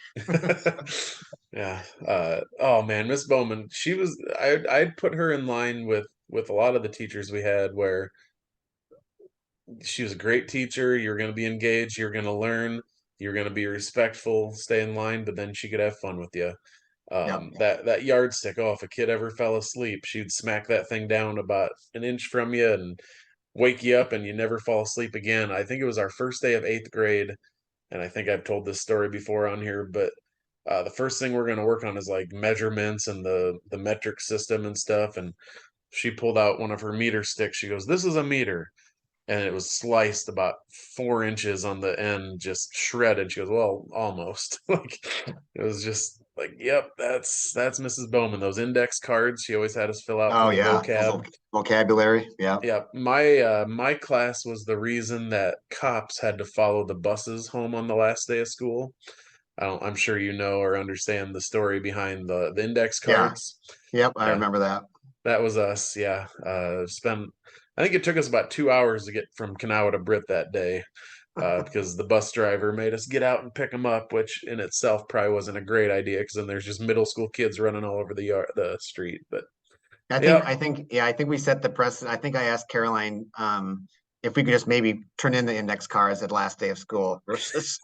Yeah. Oh man, Miss Bowman, I'd put her in line with a lot of the teachers we had where she was a great teacher. You're going to be engaged. You're going to learn. You're going to be respectful, stay in line, but then she could have fun with you. Yep. That yardstick. Oh, if a kid ever fell asleep, she'd smack that thing down about an inch from you and wake you up, and you never fall asleep again. I think it was our first day of eighth grade, and I think I've told this story before on here, but the first thing we're going to work on is like measurements and the metric system and stuff. And she pulled out one of her meter sticks. She goes, "This is a meter," and it was sliced about 4 inches on the end, just shredded. She goes, "Well, almost." Like it was just like, "Yep, that's Mrs. Bowman." Those index cards she always had us fill out for Oh the yeah, those vocab. vocabulary. Yeah. Yeah, my class was the reason that cops had to follow the buses home on the last day of school. I'm sure you know or understand the story behind the index Yeah. cards. Yep. I Yeah, remember that. that was us. Yeah, I think it took us about 2 hours to get from Kanawha to Britt that day because the bus driver made us get out and pick them up, which in itself probably wasn't a great idea because then there's just middle school kids running all over the street. But yep. Yeah, I think we set the precedent. I think I asked Caroline if we could just maybe turn in the index cards at last day of school versus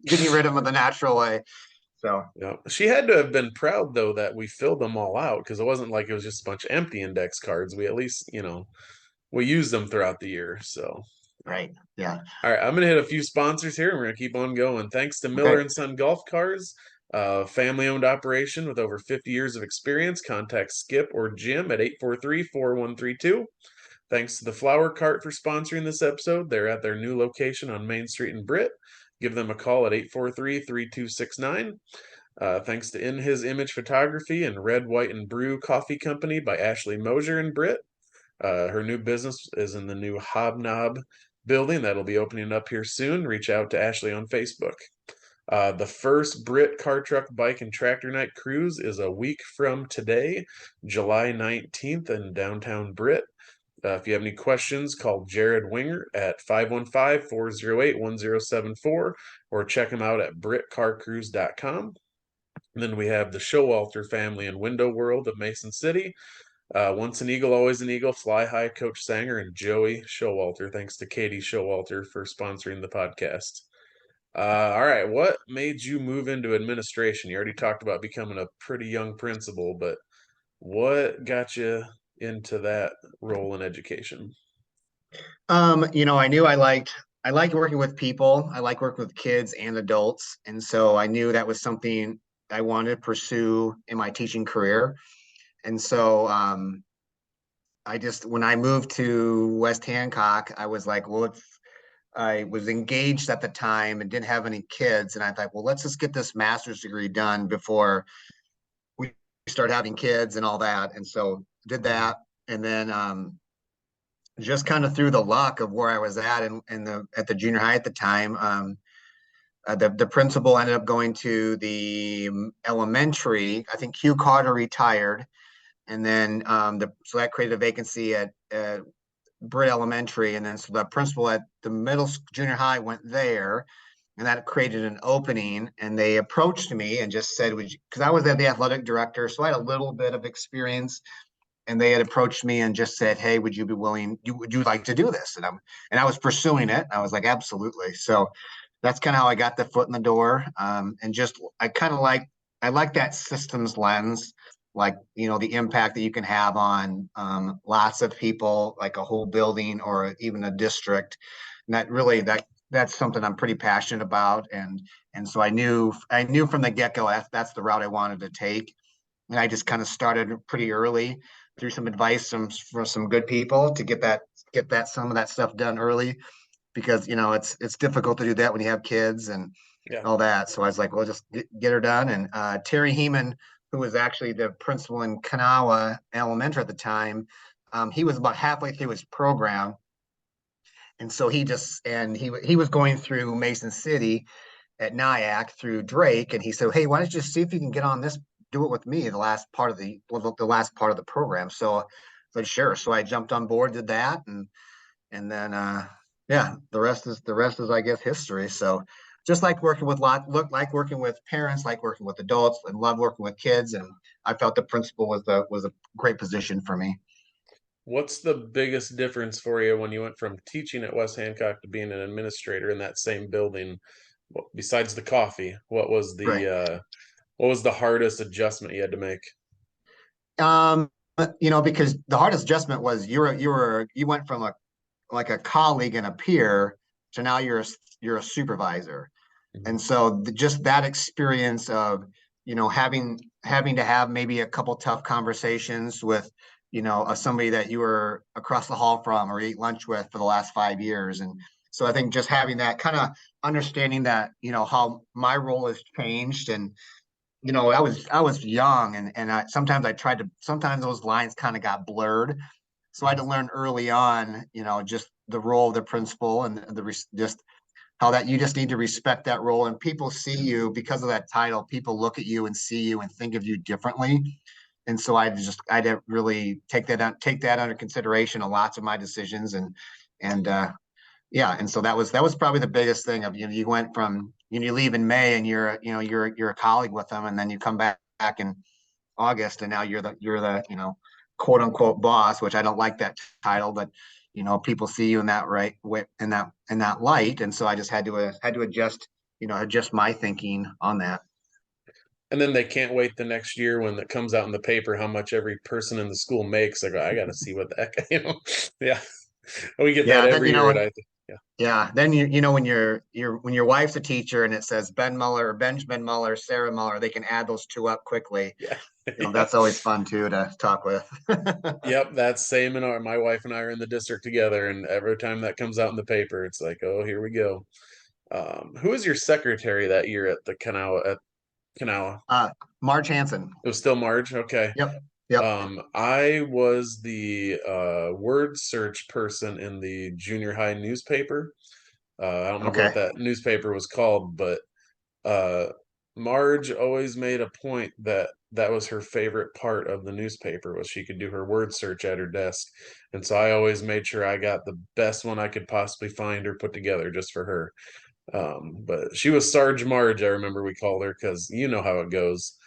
getting rid of them the natural way. So Yeah, she had to have been proud though that we filled them all out because it wasn't like it was just a bunch of empty index cards. We at least, we used them throughout the year. So, yeah. right. Yeah. All right, I'm gonna hit a few sponsors here, and we're gonna keep on going. Thanks to Miller Okay. and Son Golf Cars, family-owned operation with over 50 years of experience. Contact Skip or Jim at 843-4132. Thanks to the Flower Cart for sponsoring this episode. They're at their new location on Main Street in Britt. Give them a call at 843-3269. Thanks to In His Image Photography and Red, White, and Brew Coffee Company by Ashley Mosier and Britt. Her new business is in the new Hobnob building that'll be opening up here soon. Reach out to Ashley on Facebook. The first Britt car truck bike and tractor night cruise is a week from today, July 19th in downtown Britt. If you have any questions, call Jared Winger at 515-408-1074 or check him out at brittcarcruise.com. Then we have the Showalter family in Window World of Mason City. Once an Eagle, always an Eagle. Fly High Coach Sanger and Joey Showalter. Thanks to Katie Showalter for sponsoring the podcast. All right, what made you move into administration? You already talked about becoming a pretty young principal, but what got you into that role in education? I knew I liked working with people. I like working with kids and adults. And so I knew that was something I wanted to pursue in my teaching career. And so when I moved to West Hancock, I was like, well, I was engaged at the time and didn't have any kids. And I thought, well, let's just get this master's degree done before we start having kids and all that. And so did that. And then just kind of through the luck of where I was at at the junior high at the time, the principal ended up going to the elementary. I think Hugh Carter retired, and then so that created a vacancy at Britt Elementary, and then so the principal at the junior high went there, and that created an opening. And they approached me and just said, "Would you?" Because I was the athletic director, so I had a little bit of experience. And they had approached me and just said, "Hey, would you be willing? Would you like to do this?" And I was pursuing it. I was like, "Absolutely." So that's kind of how I got the foot in the door. And just I like that systems lens, like the impact that you can have on lots of people, like a whole building or even a district. And that's something I'm pretty passionate about. And so I knew from the get-go that's the route I wanted to take. And I just kind of started pretty early through some advice from some good people to get that some of that stuff done early, because it's difficult to do that when you have kids and Yeah. all that. So I was like, well, just get her done. And Terry Heeman, who was actually the principal in Kanawha Elementary at the time, he was about halfway through his program, and so he was going through Mason City at Nyack through Drake, and he said, "Hey, why don't you just see if you can get on this, do it with me, the last part of the last part of the program." So I said, "Sure." So I jumped on board, did that, and then yeah, the rest is I guess history. So just like working with like working with parents, like working with adults, and love working with kids. And I felt the principal was a great position for me. What's the biggest difference for you when you went from teaching at West Hancock to being an administrator in that same building? Besides the coffee, Right. what was the hardest adjustment you had to make? Um, because the hardest adjustment was you went from a colleague and a peer to now you're a supervisor. Mhm. And so just that experience of having to have maybe a couple tough conversations with somebody that you were across the hall from or eat lunch with for the last 5 years. And so I think just having that kind of understanding that how my role has changed. And I was young, and sometimes those lines kind of got blurred. So I had to learn early on, just the role of the principal and just how that you just need to respect that role. And people see you because of that title. People look at you and see you and think of you differently. And so I had to really take that under consideration in lots of my decisions. And yeah, and so that was probably the biggest thing of you went from you leave in May and you're a colleague with them, and then you come back in August, and now you're the quote unquote boss, which I don't like that title, but people see you in that right way, in that light. And so I just had to adjust my thinking on that. And then they can't wait the next year when it comes out in the paper how much every person in the school makes. I go, I got to see what the heck, Yeah, we get that Yeah, then every year, and I think, yeah, yeah, then when when your wife's a teacher and it says Ben Muller or Benjamin Muller, Sarah Muller, they can add those two up quickly. yeah, yeah. That's always fun too to talk with. Yep, that's same in my wife and I are in the district together, and every time that comes out in the paper, it's like, oh, here we go. Who was your secretary that year at the Kanawha at Kanawha? uh Marge Hanson. It was still Marge. Okay. Yep. Yep. I was the word search person in the junior high newspaper. I don't remember what Okay. that newspaper was called, but uh, Marge always made a point that that was her favorite part of the newspaper was she could do her word search at her desk. And so I always made sure I got the best one I could possibly find or put together just for her. But she was Sarge Marge, I remember we called her because you know how it goes.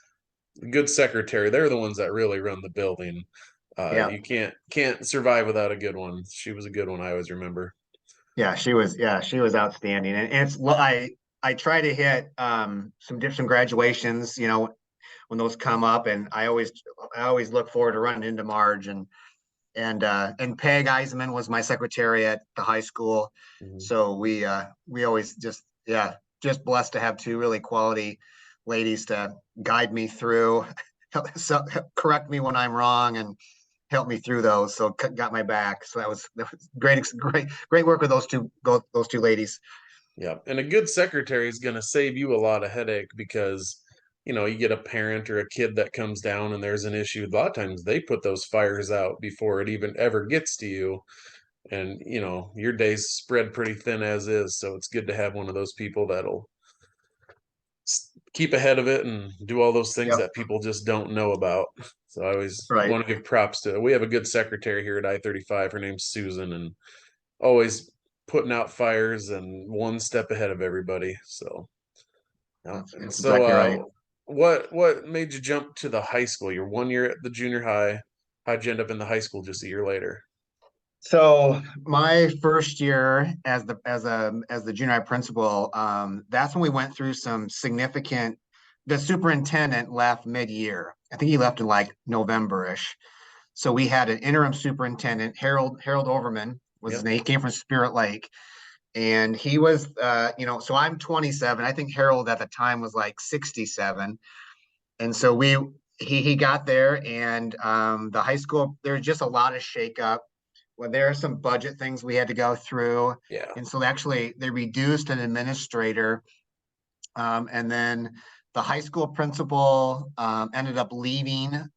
Good secretary, they're the ones that really run the building. Yeah. You can't survive without a good one. She was a good one, I always remember. Yeah, she was outstanding. And I try to hit some graduations, when those come up, and I always look forward to running into Marge, and Peg Eisenman was my secretary at the high school. Mhm. So we always just blessed to have two really quality ladies to guide me through, so correct me when I'm wrong, and help me through those. So got my back. So that was great work with those two ladies. Yeah, and a good secretary is going to save you a lot of headache because, you get a parent or a kid that comes down and there's an issue. A lot of times they put those fires out before it even ever gets to you. And, your day's spread pretty thin as is. So it's good to have one of those people that'll keep ahead of it and do all those things Yep. that people just don't know about. So I always Right. want to give props to. We have a good secretary here at I-35. Her name's Susan, and always putting out fires and one step ahead of everybody. So, yeah. That's So, exactly right. what made you jump to the high school? You're 1 year at the junior high. How'd you end up in the high school just a year later? So my first year as the junior high principal, that's when we went through some significant. The superintendent left mid-year. I think he left in like November-ish. So we had an interim superintendent, Harold Overman was his Yep. name. He came from Spirit Lake, and he was, So I'm 27. I think Harold at the time was like 67, and so he got there, and the high school there's just a lot of shakeup. Well, there are some budget things we had to go through, Yeah. and so they reduced an administrator, and then the high school principal ended up leaving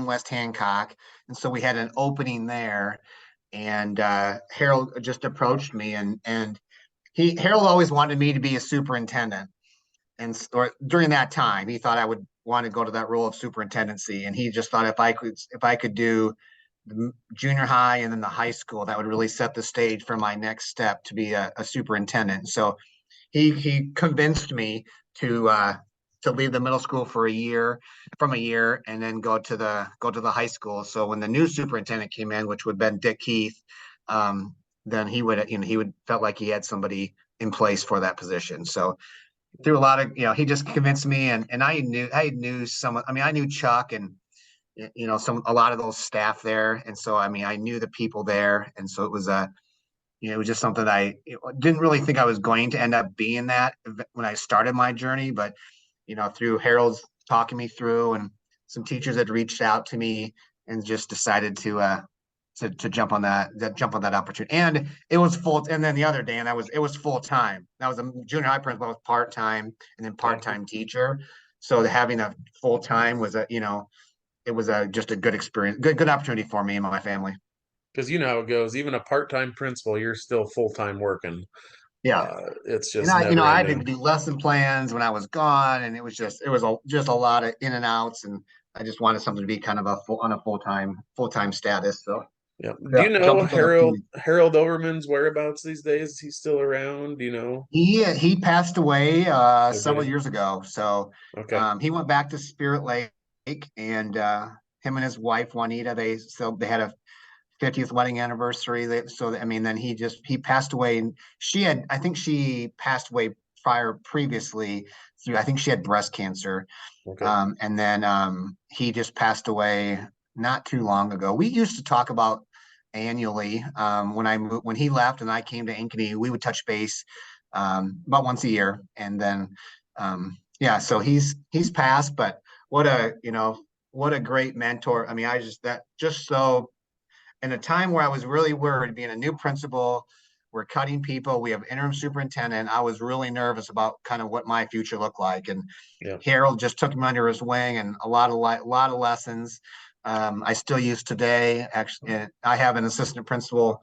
West Hancock, and so we had an opening there. And Harold just approached me, and he Harold always wanted me to be a superintendent, or during that time he thought I would want to go to that role of superintendency, and he just thought if I could do the junior high and then the high school, that would really set the stage for my next step to be a superintendent. So he convinced me to uh, to leave the middle school for a year, and then go to the high school. So when the new superintendent came in, which would have been Dick Keith, then he would felt like he had somebody in place for that position. So through a lot of, he just convinced me, and I knew some. I mean, I knew Chuck, and a lot of those staff there, and so I mean I knew the people there, and so it was just something I didn't really think I was going to end up being that when I started my journey, but through Harold's talking me through, and some teachers had reached out to me, and just decided to jump on that opportunity. And it was full. And then the other day, and it was full time. That was a junior high principal, was part time, and then Yeah. part time teacher. So having a full time was it was just a good experience, good opportunity for me and my family. Because you know how it goes. Even a part-time principal, you're still full-time working. Yeah. It's And just never I had to ending. do lesson plans when I was gone, and it was just a lot of in and outs, and I just wanted something to be kind of on a full time status. So Yeah. Do yeah, you know jumped at that Harold opportunity. Harold Overman's whereabouts these days? Is he still around? Do you know? He passed away Oh, did several he? years ago. So Okay. he went back to Spirit Lake, and him and his wife Juanita, they had a 50th wedding anniversary. I mean, then he passed away, and I think she passed away previously through, I think she had breast cancer. Okay. And then he just passed away not too long ago. We used to talk about annually, when he left and I came to Ankeny, we would touch base about once a year, and then yeah, so he's passed, but what a great mentor. I mean, I just that just so in a time where I was really worried, being a new principal, we're cutting people, we have interim superintendent. I was really nervous about kind of what my future looked like, and Yeah. Harold just took me under his wing, and a lot of lessons. I still use today. Actually, I have an assistant principal,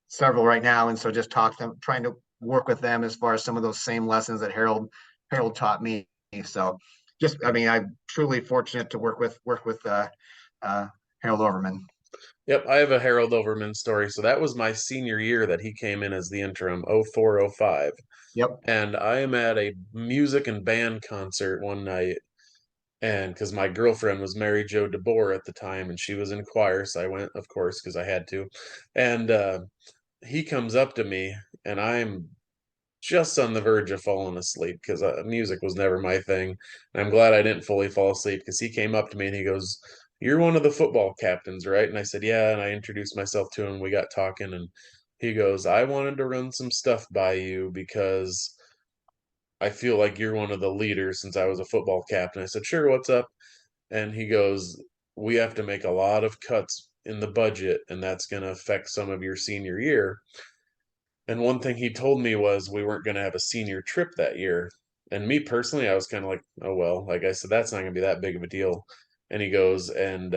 several right now, and so just talk to them, trying to work with them as far as some of those same lessons that Harold taught me. So just, I mean, I'm truly fortunate to work with uh, Harold Overman. Yep, I have a Harold Overman story. So that was my senior year that he came in as the interim, 0405. Yep. And I am at a music and band concert one night, and because my girlfriend was Mary Jo DeBoer at the time, and she was in choir, so I went, of course, because I had to. And he comes up to me, and I'm just on the verge of falling asleep because music was never my thing. And I'm glad I didn't fully fall asleep because he came up to me and he goes, "You're one of the football captains, right?" And I said, "Yeah." And I introduced myself to him. We got talking, and he goes, "I wanted to run some stuff by you because I feel like you're one of the leaders since I was a football captain." I said, "Sure, what's up?" And he goes, "We have to make a lot of cuts in the budget, and that's going to affect some of your senior year." And one thing he told me was we weren't going to have a senior trip that year. And me personally, I was kind of like, oh, well, like I said, that's not going to be that big of a deal. And he goes, and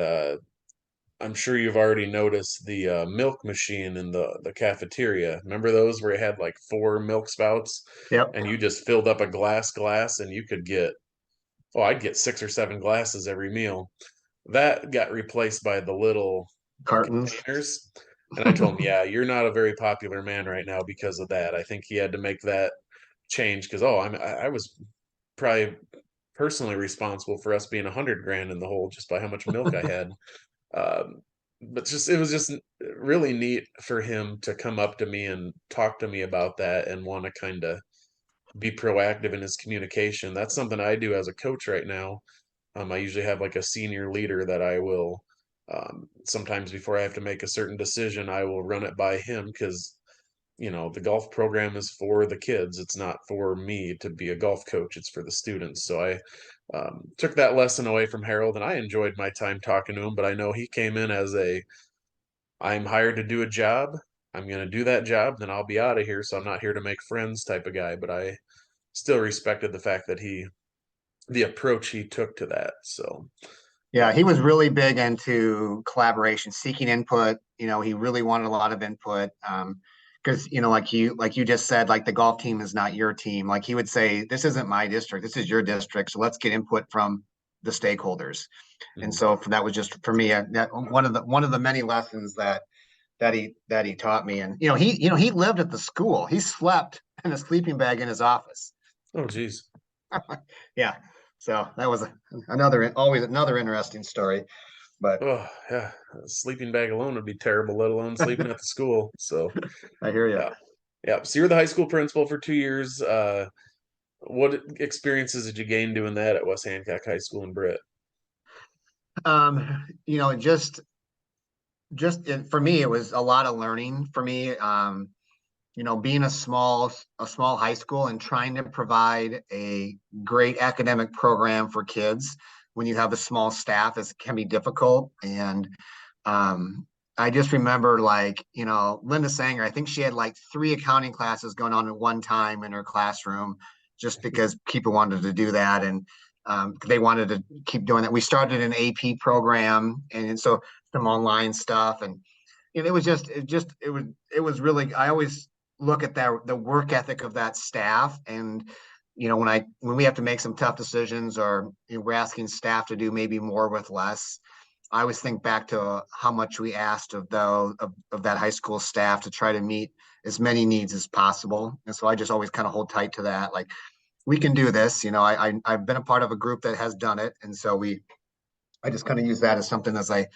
I'm sure you've already noticed the milk machine in the cafeteria. Remember those where it had like four milk spouts Yep. and you just filled up a glass and you could get, oh, I'd get 6 or 7 glasses every meal. That got replaced by the little Cartons. containers. And I told him, yeah, you're not a very popular man right now because of that. I think he had to make that change because, oh, I was probably personally responsible for us being 100 grand in the hole just by how much milk I had. Um, but just it was just really neat for him to come up to me and talk to me about that and want to kind of be proactive in his communication. That's something I do as a coach right now. I usually have like a senior leader that I will sometimes before I have to make a certain decision, I will run it by him because the golf program is for the kids. It's not for me to be a golf coach. It's for the students. So I took that lesson away from Harold, and I enjoyed my time talking to him. But I know he came in as I'm hired to do a job. I'm going to do that job, then I'll be out of here. So I'm not here to make friends type of guy. But I still respected the fact that the approach he took to that. So Yeah, he um, was really big into collaboration, seeking input. He really wanted a lot of input. Because like you just said, like the golf team is not your team. Like he would say, this isn't my district, this is your district. So let's get input from the stakeholders. And mm, so that was just for me, one of the many lessons that he taught me. And he lived at the school. He slept in a sleeping bag in his office. oh geez. Yeah. So that was always another interesting story. But Oh yeah, a sleeping bag alone would be terrible, let alone sleeping at the school. So I hear you. yeah, yeah. So you're the high school principal for 2 years. What experiences did you gain doing that at West Hancock High School in Britt? For me, it was a lot of learning for me. Being a small high school and trying to provide a great academic program for kids when you have a small staff can be difficult. And I just remember, like, Linda Sanger, I think she had like 3 accounting classes going on at one time in her classroom just because people wanted to do that. And they wanted to keep doing that. We started an AP program, and so some online stuff. And it was really, I always look at that, the work ethic of that staff. And when we have to make some tough decisions, or we're asking staff to do maybe more with less, I always think back to how much we asked of that high school staff to try to meet as many needs as possible. And so I just always kind of hold tight to that. Like, we can do this. I've been a part of a group that has done it. And so I just kind of use that as something, as I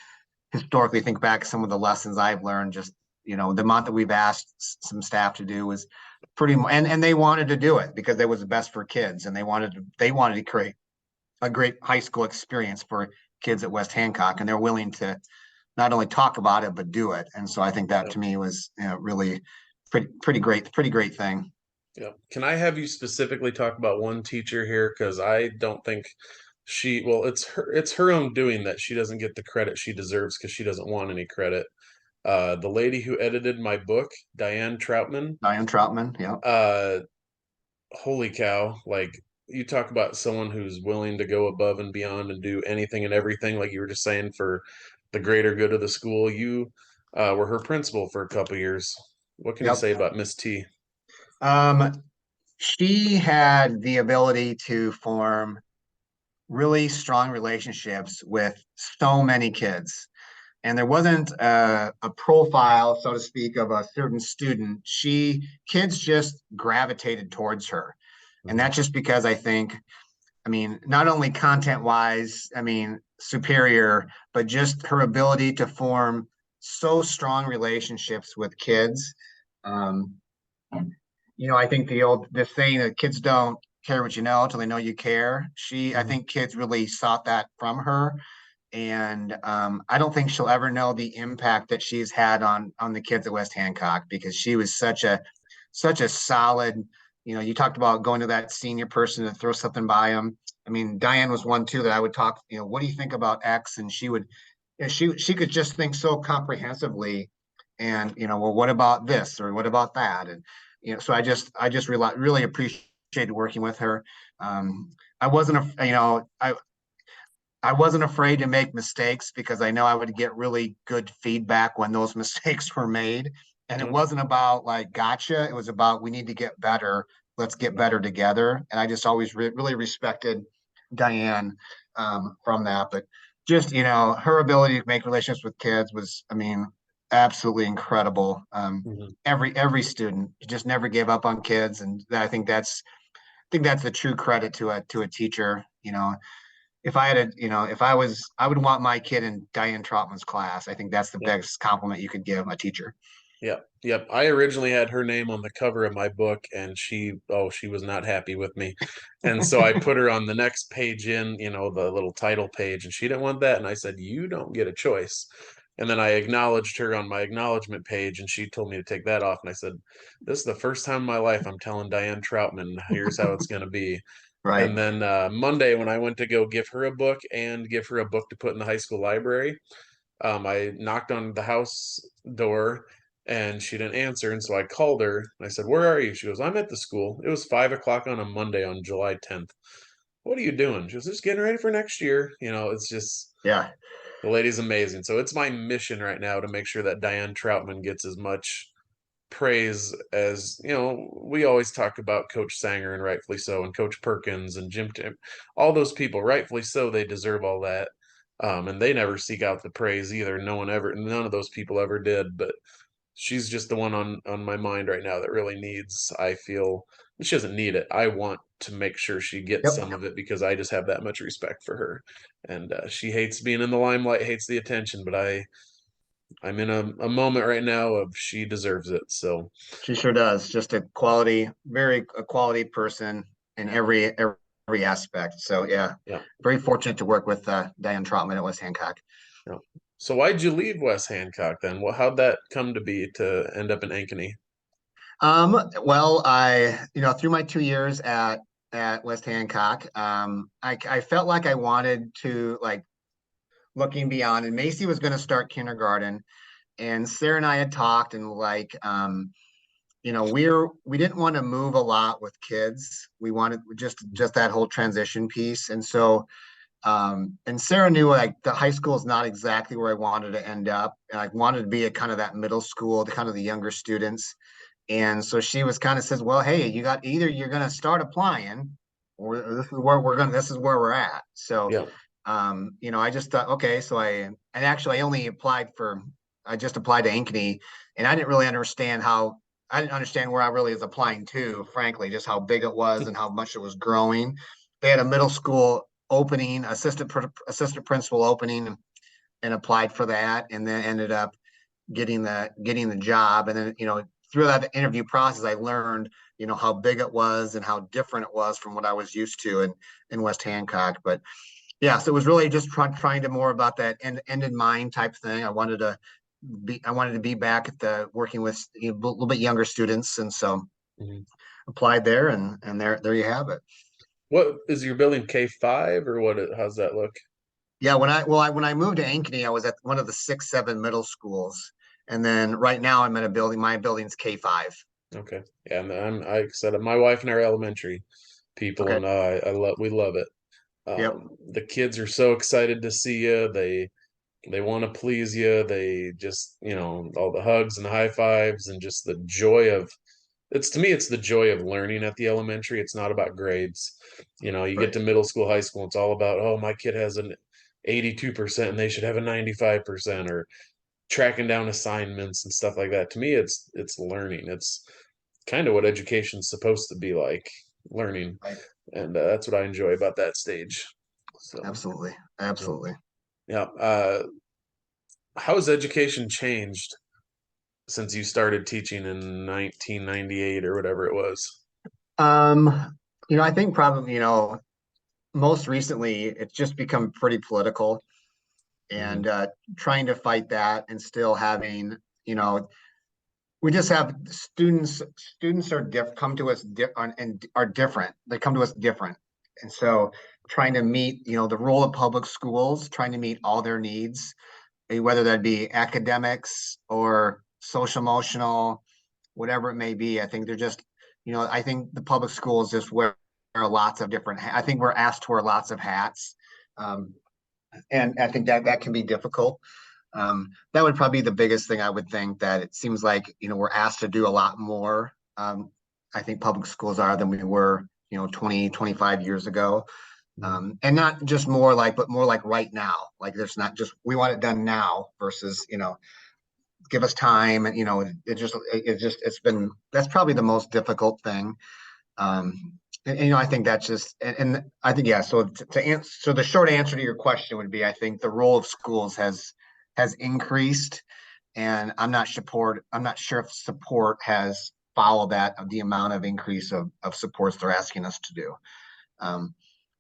historically think back some of the lessons I've learned. Just the amount that we've asked some staff to do was pretty, and they wanted to do it because it was best for kids, and they wanted to create a great high school experience for kids at West Hancock, and they're willing to not only talk about it but do it. And so I think that Yep. to me was really pretty great thing. Yep. Can I have you specifically talk about one teacher here? Because I don't think well, it's her own doing that she doesn't get the credit she deserves because she doesn't want any credit. The lady who edited my book, Diane Troutman, Diane Troutman, yeah. uh, holy cow, like you talk about someone who's willing to go above and beyond and do anything and everything, like you were just saying, for the greater good of the school. You were her principal for a couple years. What can you Yep. say about Miss T? Um, she had the ability to form really strong relationships with so many kids. And there wasn't a profile, so to speak, of a certain student. Kids just gravitated towards her. And Mhm. that's just because I mean, not only content wise, I mean, superior, but just her ability to form so strong relationships with kids. Um, I think the saying that kids don't care what you know until they know you care. I Mhm. think kids really sought that from her, and I don't think she'll ever know the impact that she's had on the kids at West Hancock because she was such a solid. You talked about going to that senior person to throw something by them. I mean, Diane was one too that I would talk. What do you think about X? And she would, she could just think so comprehensively, and well, what about this or what about that? And so I just really appreciated working with her. Um, I wasn't, I wasn't afraid to make mistakes because I know I would get really good feedback when those mistakes were made. And it Yeah. wasn't about like gotcha. It was about we need to get better. Let's get better together. And I just always really respected Diane from that. But just her ability to make relationships with kids was, I mean, absolutely incredible. Mhm. Every student just never gave up on kids, and I think that's the true credit to a teacher. If I had if I would want my kid in Diane Trotman's class. I think that's the Yep. best compliment you could give a teacher. Yep. Yep. I originally had her name on the cover of my book, and she was not happy with me. And so I put her on the next page in, the little title page, and she didn't want that. And I said, "You don't get a choice." And then I acknowledged her on my acknowledgement page, and she told me to take that off. And I said, "This is the first time in my life I'm telling Diane Troutman, here's how it's going to be." Right. And then Monday, when I went to go give her a book and give her a book to put in the high school library, I knocked on the house door and she didn't answer. And so I called her and I said, "Where are you?" She goes, "I'm at the school." It was 5 o'clock on a Monday on July 10th. "What are you doing?" She goes, "Just getting ready for next year." It's just Yeah. the lady's amazing. So it's my mission right now to make sure that Diane Troutman gets as much praise as, we always talk about Coach Sanger and rightfully so, and Coach Perkins and Jim Tim, all those people, rightfully so, they deserve all that. And they never seek out the praise either. None of those people ever did. But she's just the one on my mind right now that really needs. I feel she doesn't need it. I want to make sure she gets Yep. some of it because I just have that much respect for her. And she hates being in the limelight, hates the attention. But I'm in a moment right now of she deserves it. So She sure does. Just a quality person in every aspect. So yeah, yeah. very fortunate to work with Diane Trotman at West Hancock. Yeah. So why'd you leave West Hancock then? How'd that come to be to end up in Ankeny? Well, through my 2 years at West Hancock, I felt like I wanted to like looking beyond, and Macy was going to start kindergarten, and Sarah and I had talked, and we didn't want to move a lot with kids. We wanted just that whole transition piece, and so and Sarah knew like the high school is not exactly where I wanted to end up, and I wanted to be at kind of that middle school, kind of the younger students. And so she was kind of says, well, hey, you got either you're going to start applying or this is where we're at. So, Yeah. I just thought, okay, and actually I only I just applied to Ankeny and I didn't understand where I really was applying to, frankly, just how big it was and how much it was growing. They had a middle school opening, assistant principal opening and applied for that and then ended up getting the job. And then, through that interview process, I learned, how big it was and how different it was from what I was used to in West Hancock. But yeah, so it was really just trying to more about that end in mind type thing. I wanted to be back at the working with a little bit younger students. And so Mhm. applied there and there you have it. What is your building, K5 or what? How's that look? Yeah, when I moved to Ankeny, I was at one of the 6-7 middle schools. And then right now I'm in a building, my building's K5. Okay. Yeah, and like I said, my wife and I are elementary. people, Okay. and we love it. Yep. The kids are so excited to see you. They want to please you. They just, all the hugs and the high fives and just the joy of it's to me, it's the joy of learning at the elementary. It's not about grades. You get Right. to middle school, high school, it's all about, oh, my kid has an 82% and they should have a 95%, or tracking down assignments and stuff like that. To me, it's learning. It's kind of what education's supposed to be like, learning. Right. And that's what I enjoy about that stage. So, Absolutely. yeah. Absolutely. Yeah. How has education changed since you started teaching in 1998 or whatever it was? Um, I think probably, most recently it's just become pretty political Hmm. and trying to fight that and still having, you know, we just have students are come to us and are different. They come to us different. And so trying to meet, the role of public schools, trying to meet all their needs, whether that be academics or social emotional, whatever it may be. I think they're just, I think the public schools just wear lots of different. I think we're asked to wear lots of hats, um, and I think that can be difficult. That would probably be the biggest thing I would think that it seems like, we're asked to do a lot more. I think public schools are than we were, 20, 25 years ago. And not just more like, but more like right now. Like there's not just, we want it done now versus, give us time. And, it's been, that's probably the most difficult thing. And I think that's just, and I think, yeah, so to answer, so the short answer to your question would be, I think the role of schools has increased, and I'm not sure if support has followed that of the amount of increase of supports they're asking us to do. Um,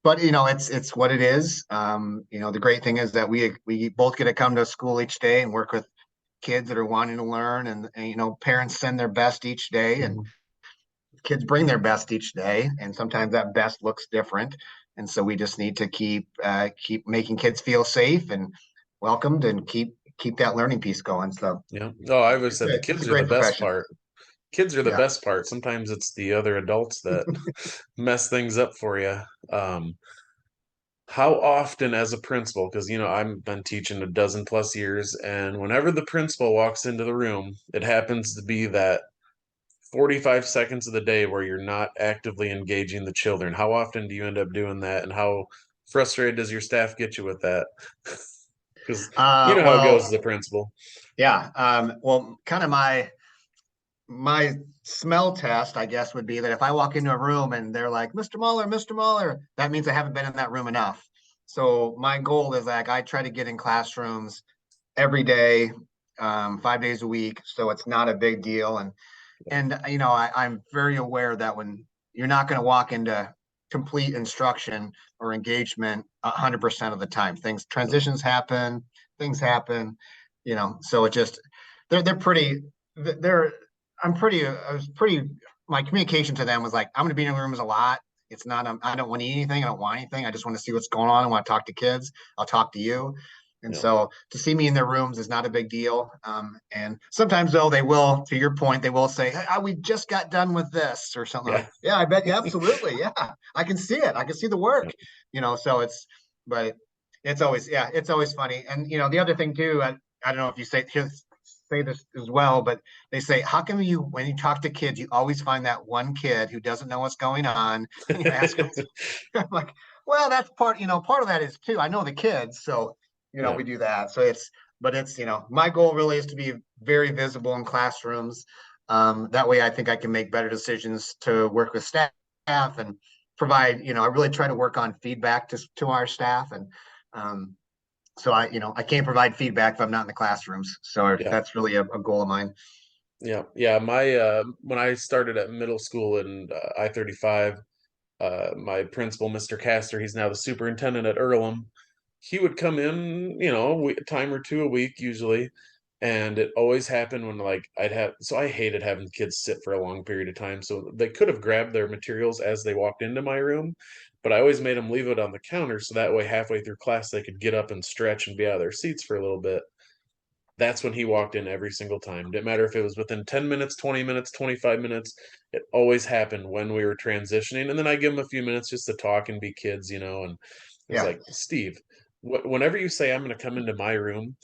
but it's what it is. The great thing is that we both get to come to school each day and work with kids that are wanting to learn, and parents send their best each day, and Mhm. kids bring their best each day, and sometimes that best looks different. And so we just need to keep making kids feel safe and welcomed, and keep that learning piece going. So Yeah. Oh, I always it's said the a kids are the great best profession. part. Kids are the Yeah. best part. Sometimes it's the other adults that mess things up for you. Um, how often, as a principal, because I've been teaching a dozen plus years, and whenever the principal walks into the room, it happens to be that 45 seconds of the day where you're not actively engaging the children. How often do you end up doing that, and how frustrated does your staff get you with that? Because you know how it goes as Well, a principal. yeah. Well, kind of my smell test, I guess, would be that if I walk into a room and they're like, Mr. Muller, that means I haven't been in that room enough. So my goal is like I try to get in classrooms every day, 5 days a week, so it's not a big deal. And I'm very aware that when you're not going to walk into complete instruction or engagement 100% of the time, transitions happen, things happen, so it just they're pretty they're I was pretty my communication to them was like, I'm going to be in the rooms a lot. It's not I don't want to eat anything, I don't want anything, I just want to see what's going on. I want to talk to kids, I'll talk to you. And Yeah, so to see me in their rooms is not a big deal. And sometimes, though, they will, to your point, they will say, hey, we just got done with this or something. yeah, Like, yeah, I bet you absolutely. Yeah, I can see it. I can see the yeah, work, so but it's always, yeah, it's always funny. And, the other thing too, I don't know if you say this as well, but they say, how come when you talk to kids, you always find that one kid who doesn't know what's going on and you ask them, I'm like, well, that's part of that is too. I know the kids, so yeah, we do that. So but it's, my goal really is to be very visible in classrooms. That way, I think I can make better decisions to work with staff and provide. I really try to work on feedback to our staff, and um, so I can't provide feedback if I'm not in the classrooms. So yeah, that's really a goal of mine. yeah, yeah. My when I started at middle school in I-35, my principal, Mr. Castor, he's now the superintendent at Earlham. He would come in, a time or two a week usually, and it always happened when like I hated having kids sit for a long period of time, so they could have grabbed their materials as they walked into my room, but I always made them leave it on the counter so that way halfway through class they could get up and stretch and be out of their seats for a little bit. that's when he walked in every single time. Didn't matter if it was within 10 minutes, 20 minutes, 25 minutes. It always happened when we were transitioning. And then I give him a few minutes just to talk and be kids, and it was Yeah, like, Steve, whenever you say I'm going to come into my room,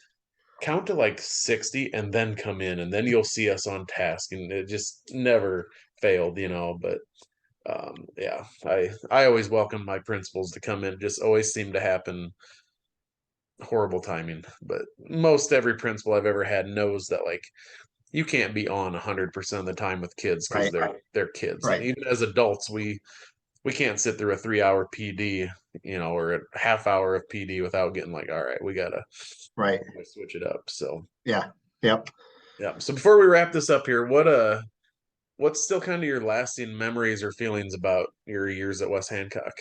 count to like 60 and then come in, and then you'll see us on task. And it just never failed. But yeah, I always welcome my principals to come in. It just always seemed to happen. Horrible timing, but most every principal I've ever had knows that, like, you can't be on 100% of the time with kids because right, they're kids. And right, even as adults, we can't sit through a 3 hour PD, or a half hour of PD without getting like, all right, we gotta right. switch it up. So Yeah, yep. yeah. So before we wrap this up here, what's still kind of your lasting memories or feelings about your years at West Hancock?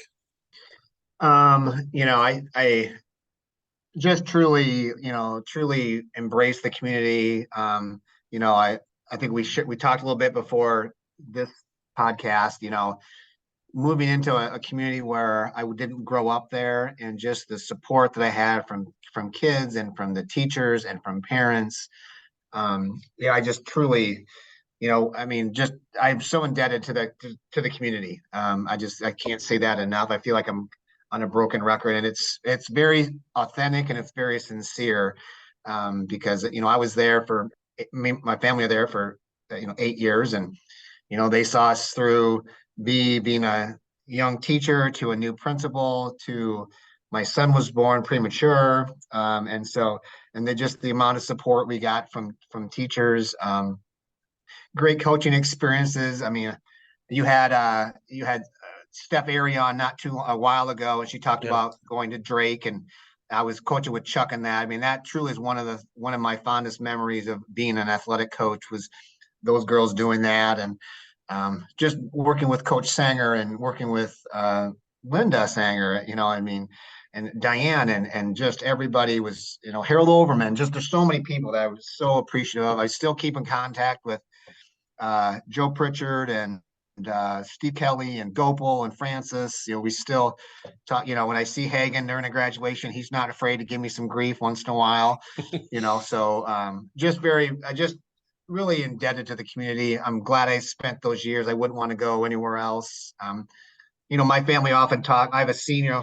I just truly embrace the community. I think we talked a little bit before this podcast, moving into a community where I didn't grow up there, and just the support that I had from kids and from the teachers and from parents. I just truly, I mean, just I'm so indebted to the community. I can't say that enough. I feel like I'm on a broken record, and it's very authentic and it's very sincere, because I was there for my family are there for 8 years, and they saw us through being a young teacher to a new principal to my son was born premature, and they just the amount of support we got from teachers. Great coaching experiences. I mean, you had Steph Airy on not too a while ago, and she talked Yep. about going to Drake, and I was coaching with Chuck in that. I mean, that truly is one of my fondest memories of being an athletic coach was those girls doing that, and just working with Coach Sanger and working with Linda Sanger. I mean, and Diane and just everybody was, Harold Overman. Just there's so many people that I was so appreciative of. I still keep in contact with Joe Pritchard and Steve Kelly and Gopal and Francis. We still talk. When I see Hagen during a graduation, he's not afraid to give me some grief once in a while. So I just really indebted to the community. I'm glad I spent those years. I wouldn't want to go anywhere else. My family often talk. I have a senior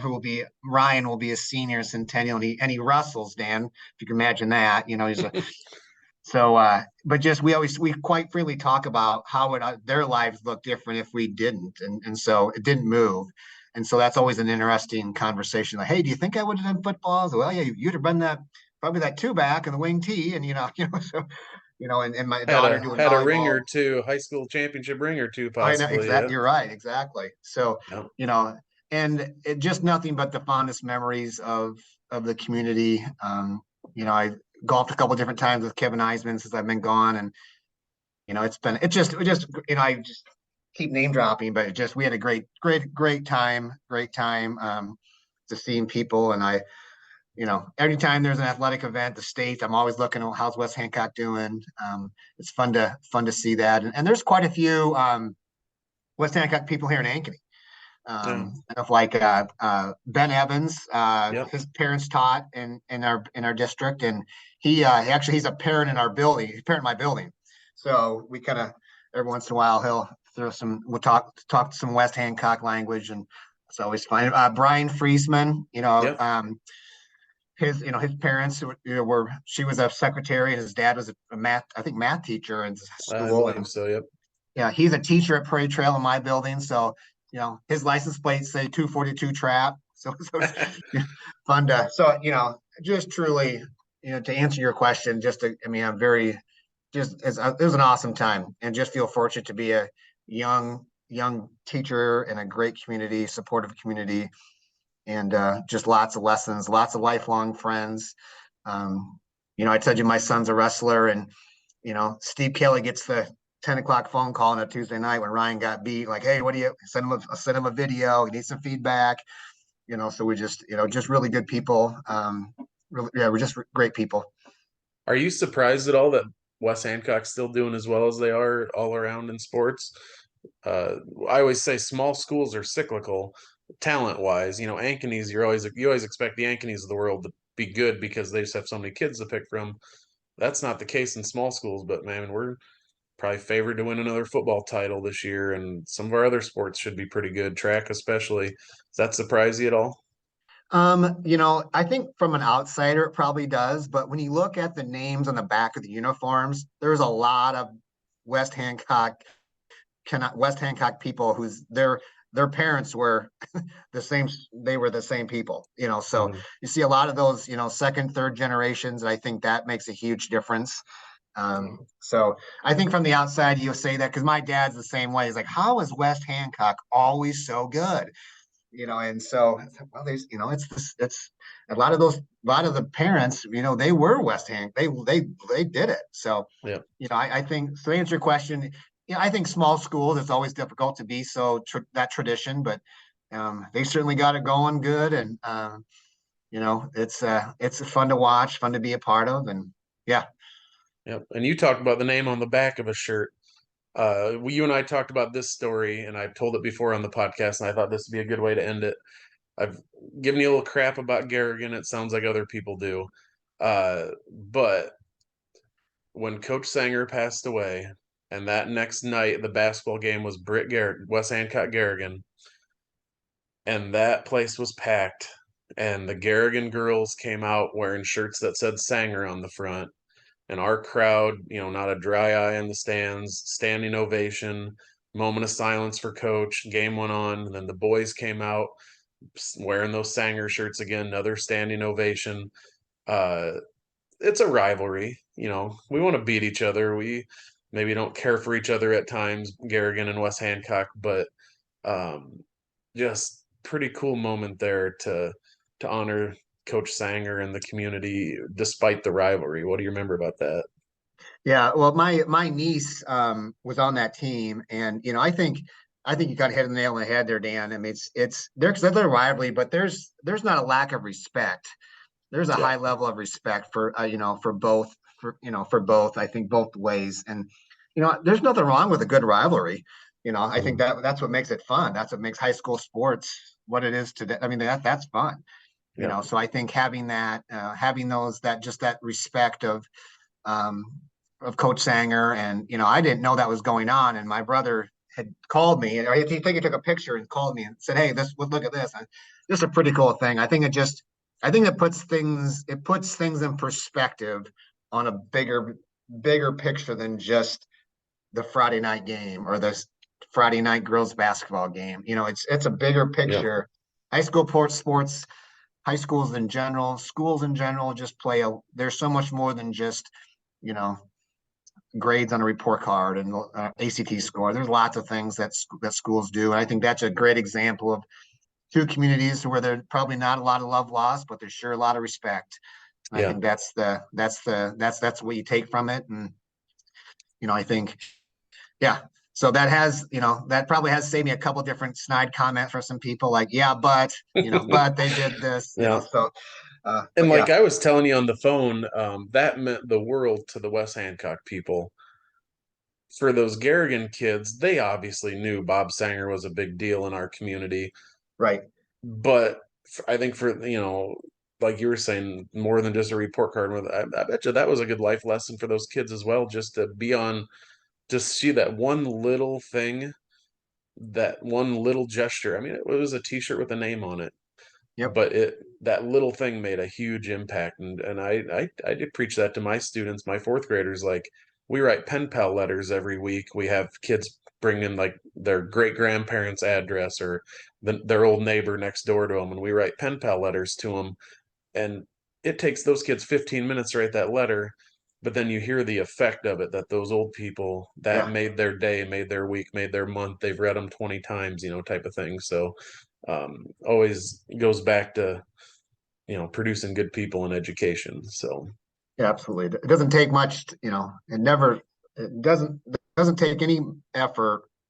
Ryan will be a senior centennial, and he wrestles, Dan. If you can imagine that, he's a so, but just we quite freely talk about how their lives look different if we didn't, and so it didn't move, and so that's always an interesting conversation. Like, hey, do you think I would have done football? So, well, yeah, you'd have been probably that two back and the wing tee, and so and my Had daughter a doing had a ring or volleyball. two, high school championship ring or two, I know possibly. exactly. Yeah. You're right, exactly. So, Yeah. you know, and it just nothing but the fondest memories of the community. I golfed a couple different times with Kevin Eisman since I've been gone, and I just keep name dropping, but we had a great time. To seeing people, and every time there's an athletic event, the state, I'm always looking at how's West Hancock doing. It's fun to see that, and there's quite a few West Hancock people here in Ankeny. Yeah. Of like Ben Evans, Yep. his parents taught in our district, and he's a parent in our building. He's a parent in my building, so we kind of every once in a while we'll talk some West Hancock language, and it's always fun. Brian Friesman, Yep. his parents were she was a secretary, and his dad was a math teacher in I school, believe and so. Yep. yeah, he's a teacher at Prairie Trail in my building. So, his license plates say 242 trap. So it's fun just truly, to answer your question, I'm very, it was an awesome time, and just feel fortunate to be a young teacher in a great community, supportive community, and just lots of lessons, lots of lifelong friends. I told you my son's a wrestler, and Steve Kelly gets the 10 o'clock phone call on a Tuesday night when Ryan got beat. Like, hey, what do you send him a video? He needs some feedback. So we just really good people. Really, yeah, we're just great people. Are you surprised at all that West Hancock's still doing as well as they are all around in sports? Uh, I always say small schools are cyclical, talent wise. Ankeny's you always expect the Ankeny's of the world to be good because they just have so many kids to pick from. that's not the case in small schools, but man, we're probably favored to win another football title this year, and some of our other sports should be pretty good, track especially. Does that surprise you at all? I think from an outsider it probably does, but when you look at the names on the back of the uniforms, there's a lot of West Hancock West Hancock people their parents were they were the same people, so Mhm. you see a lot of those, second, third generations, and I think that makes a huge difference. So I think from the outside you'll say that because my dad's the same way. He's like, how is West Hancock always so good? And so well, there's, it's a lot of the parents, they were West Ham. They did it. So, Yeah. I think to answer your question, I think small schools, it's always difficult to be that tradition, but they certainly got it going good, and it's fun to watch, fun to be a part of, and yeah. Yep. And you talked about the name on the back of a shirt. You and I talked about this story, and I've told it before on the podcast, and I thought this would be a good way to end it. I've given you a little crap about Garrigan. It sounds like other people do. But when Coach Sanger passed away, and that next night the basketball game was Britt Garrett, West Hancock Garrigan, and that place was packed, and the Garrigan girls came out wearing shirts that said Sanger on the front, and our crowd, not a dry eye in the stands, standing ovation, moment of silence for Coach. Game went on, and then the boys came out wearing those Sanger shirts again, another standing ovation. Uh, it's a rivalry. We want to beat each other. We maybe don't care for each other at times, Garrigan and West Hancock, but um, just pretty cool moment there to honor Coach Sanger and the community despite the rivalry. What do you remember about that? Yeah, well, my niece was on that team, and I think you got hit the nail on the head there, Dan. I mean, it's there's a rivalry, but there's not a lack of respect. There's a Yeah. high level of respect for for both, for both. I think both ways, and there's nothing wrong with a good rivalry. I think Mhm. that's what makes it fun. That's what makes high school sports what it is today. I mean, that's fun. Yeah. So I think having that respect um, of Coach Sanger. And, I didn't know that was going on. And my brother had called me, and I think he took a picture and called me and said, "Hey, look at this. This is a pretty cool thing." I think it puts things in perspective on a bigger picture than just the Friday night game or the Friday night girls basketball game. It's a bigger Yeah. picture. High school sports, high schools in general, schools in general just there's so much more than just, you know, grades on a report card and ACT score. There's lots of things that schools do, and I think that's a great example of two communities where there's probably not a lot of love lost, but there's sure a lot of respect. And I Yeah. think that's what you take from it, and I think yeah. So that probably has saved me a couple different snide comments from some people like, yeah, but they did this, Yeah. so And but like yeah, I was telling you on the phone, that meant the world to the West Hancock people. For those Garrigan kids, they obviously knew Bob Sanger was a big deal in our community. right. But I think like you were saying, more than just a report card, I bet you that was a good life lesson for those kids as well, just to be on, just see that one little thing, that one little gesture. I mean, it was a T-shirt with a name on it, Yep. but that little thing made a huge impact, and I did preach that to my students, my fourth graders. Like, we write pen pal letters every week. We have kids bring in like their great grandparents address or their old neighbor next door to them, and we write pen pal letters to them, and it takes those kids 15 minutes to write that letter, but then you hear the effect of it, that those old people, that Yeah. made their day, made their week, made their month. They've read them 20 times, type of thing. So always goes back to producing good people in education. So Yeah, absolutely. It doesn't take much, it doesn't take any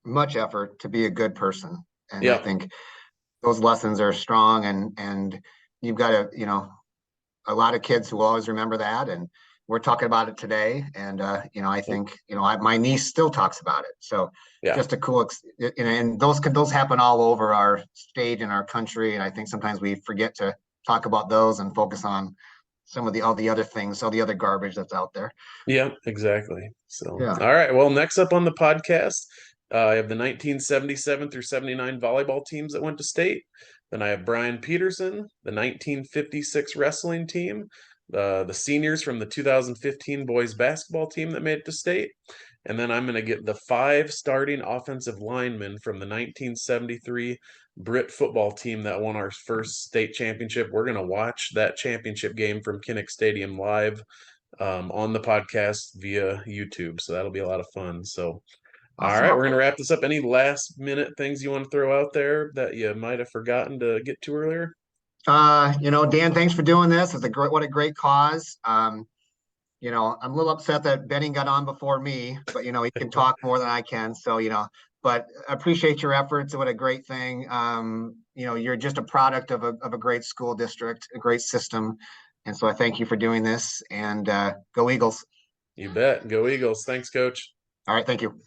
much effort to be a good person. And I yeah. think those lessons are strong, and you've got a lot of kids who will always remember that. And we're talking about it today. And, I think, my niece still talks about it. So Yeah. just a cool, and those happen all over our state and our country. And I think sometimes we forget to talk about those and focus on some of the all the other things, all the other garbage that's out there. Yeah, exactly. So, Yeah. all right. Well, next up on the podcast, I have the 1977 through 79 volleyball teams that went to state. Then I have Brian Peterson, the 1956 wrestling team, the seniors from the 2015 boys basketball team that made it to state. And then I'm going to get the 5 starting offensive linemen from the 1973 Britt football team that won our first state championship. We're going to watch that championship game from Kinnick Stadium live on the podcast via YouTube. So that'll be a lot of fun. So, all Awesome. right, we're going to wrap this up. Any last minute things you want to throw out there that you might have forgotten to get to earlier? Dan, thanks for doing this. It's what a great cause. I'm a little upset that Benny got on before me, but he can talk more than I can. So, but I appreciate your efforts. What a great thing. You're just a product of a great school district, a great system. And so I thank you for doing this, and go Eagles. You bet. Go Eagles. Thanks, Coach. All right. Thank you.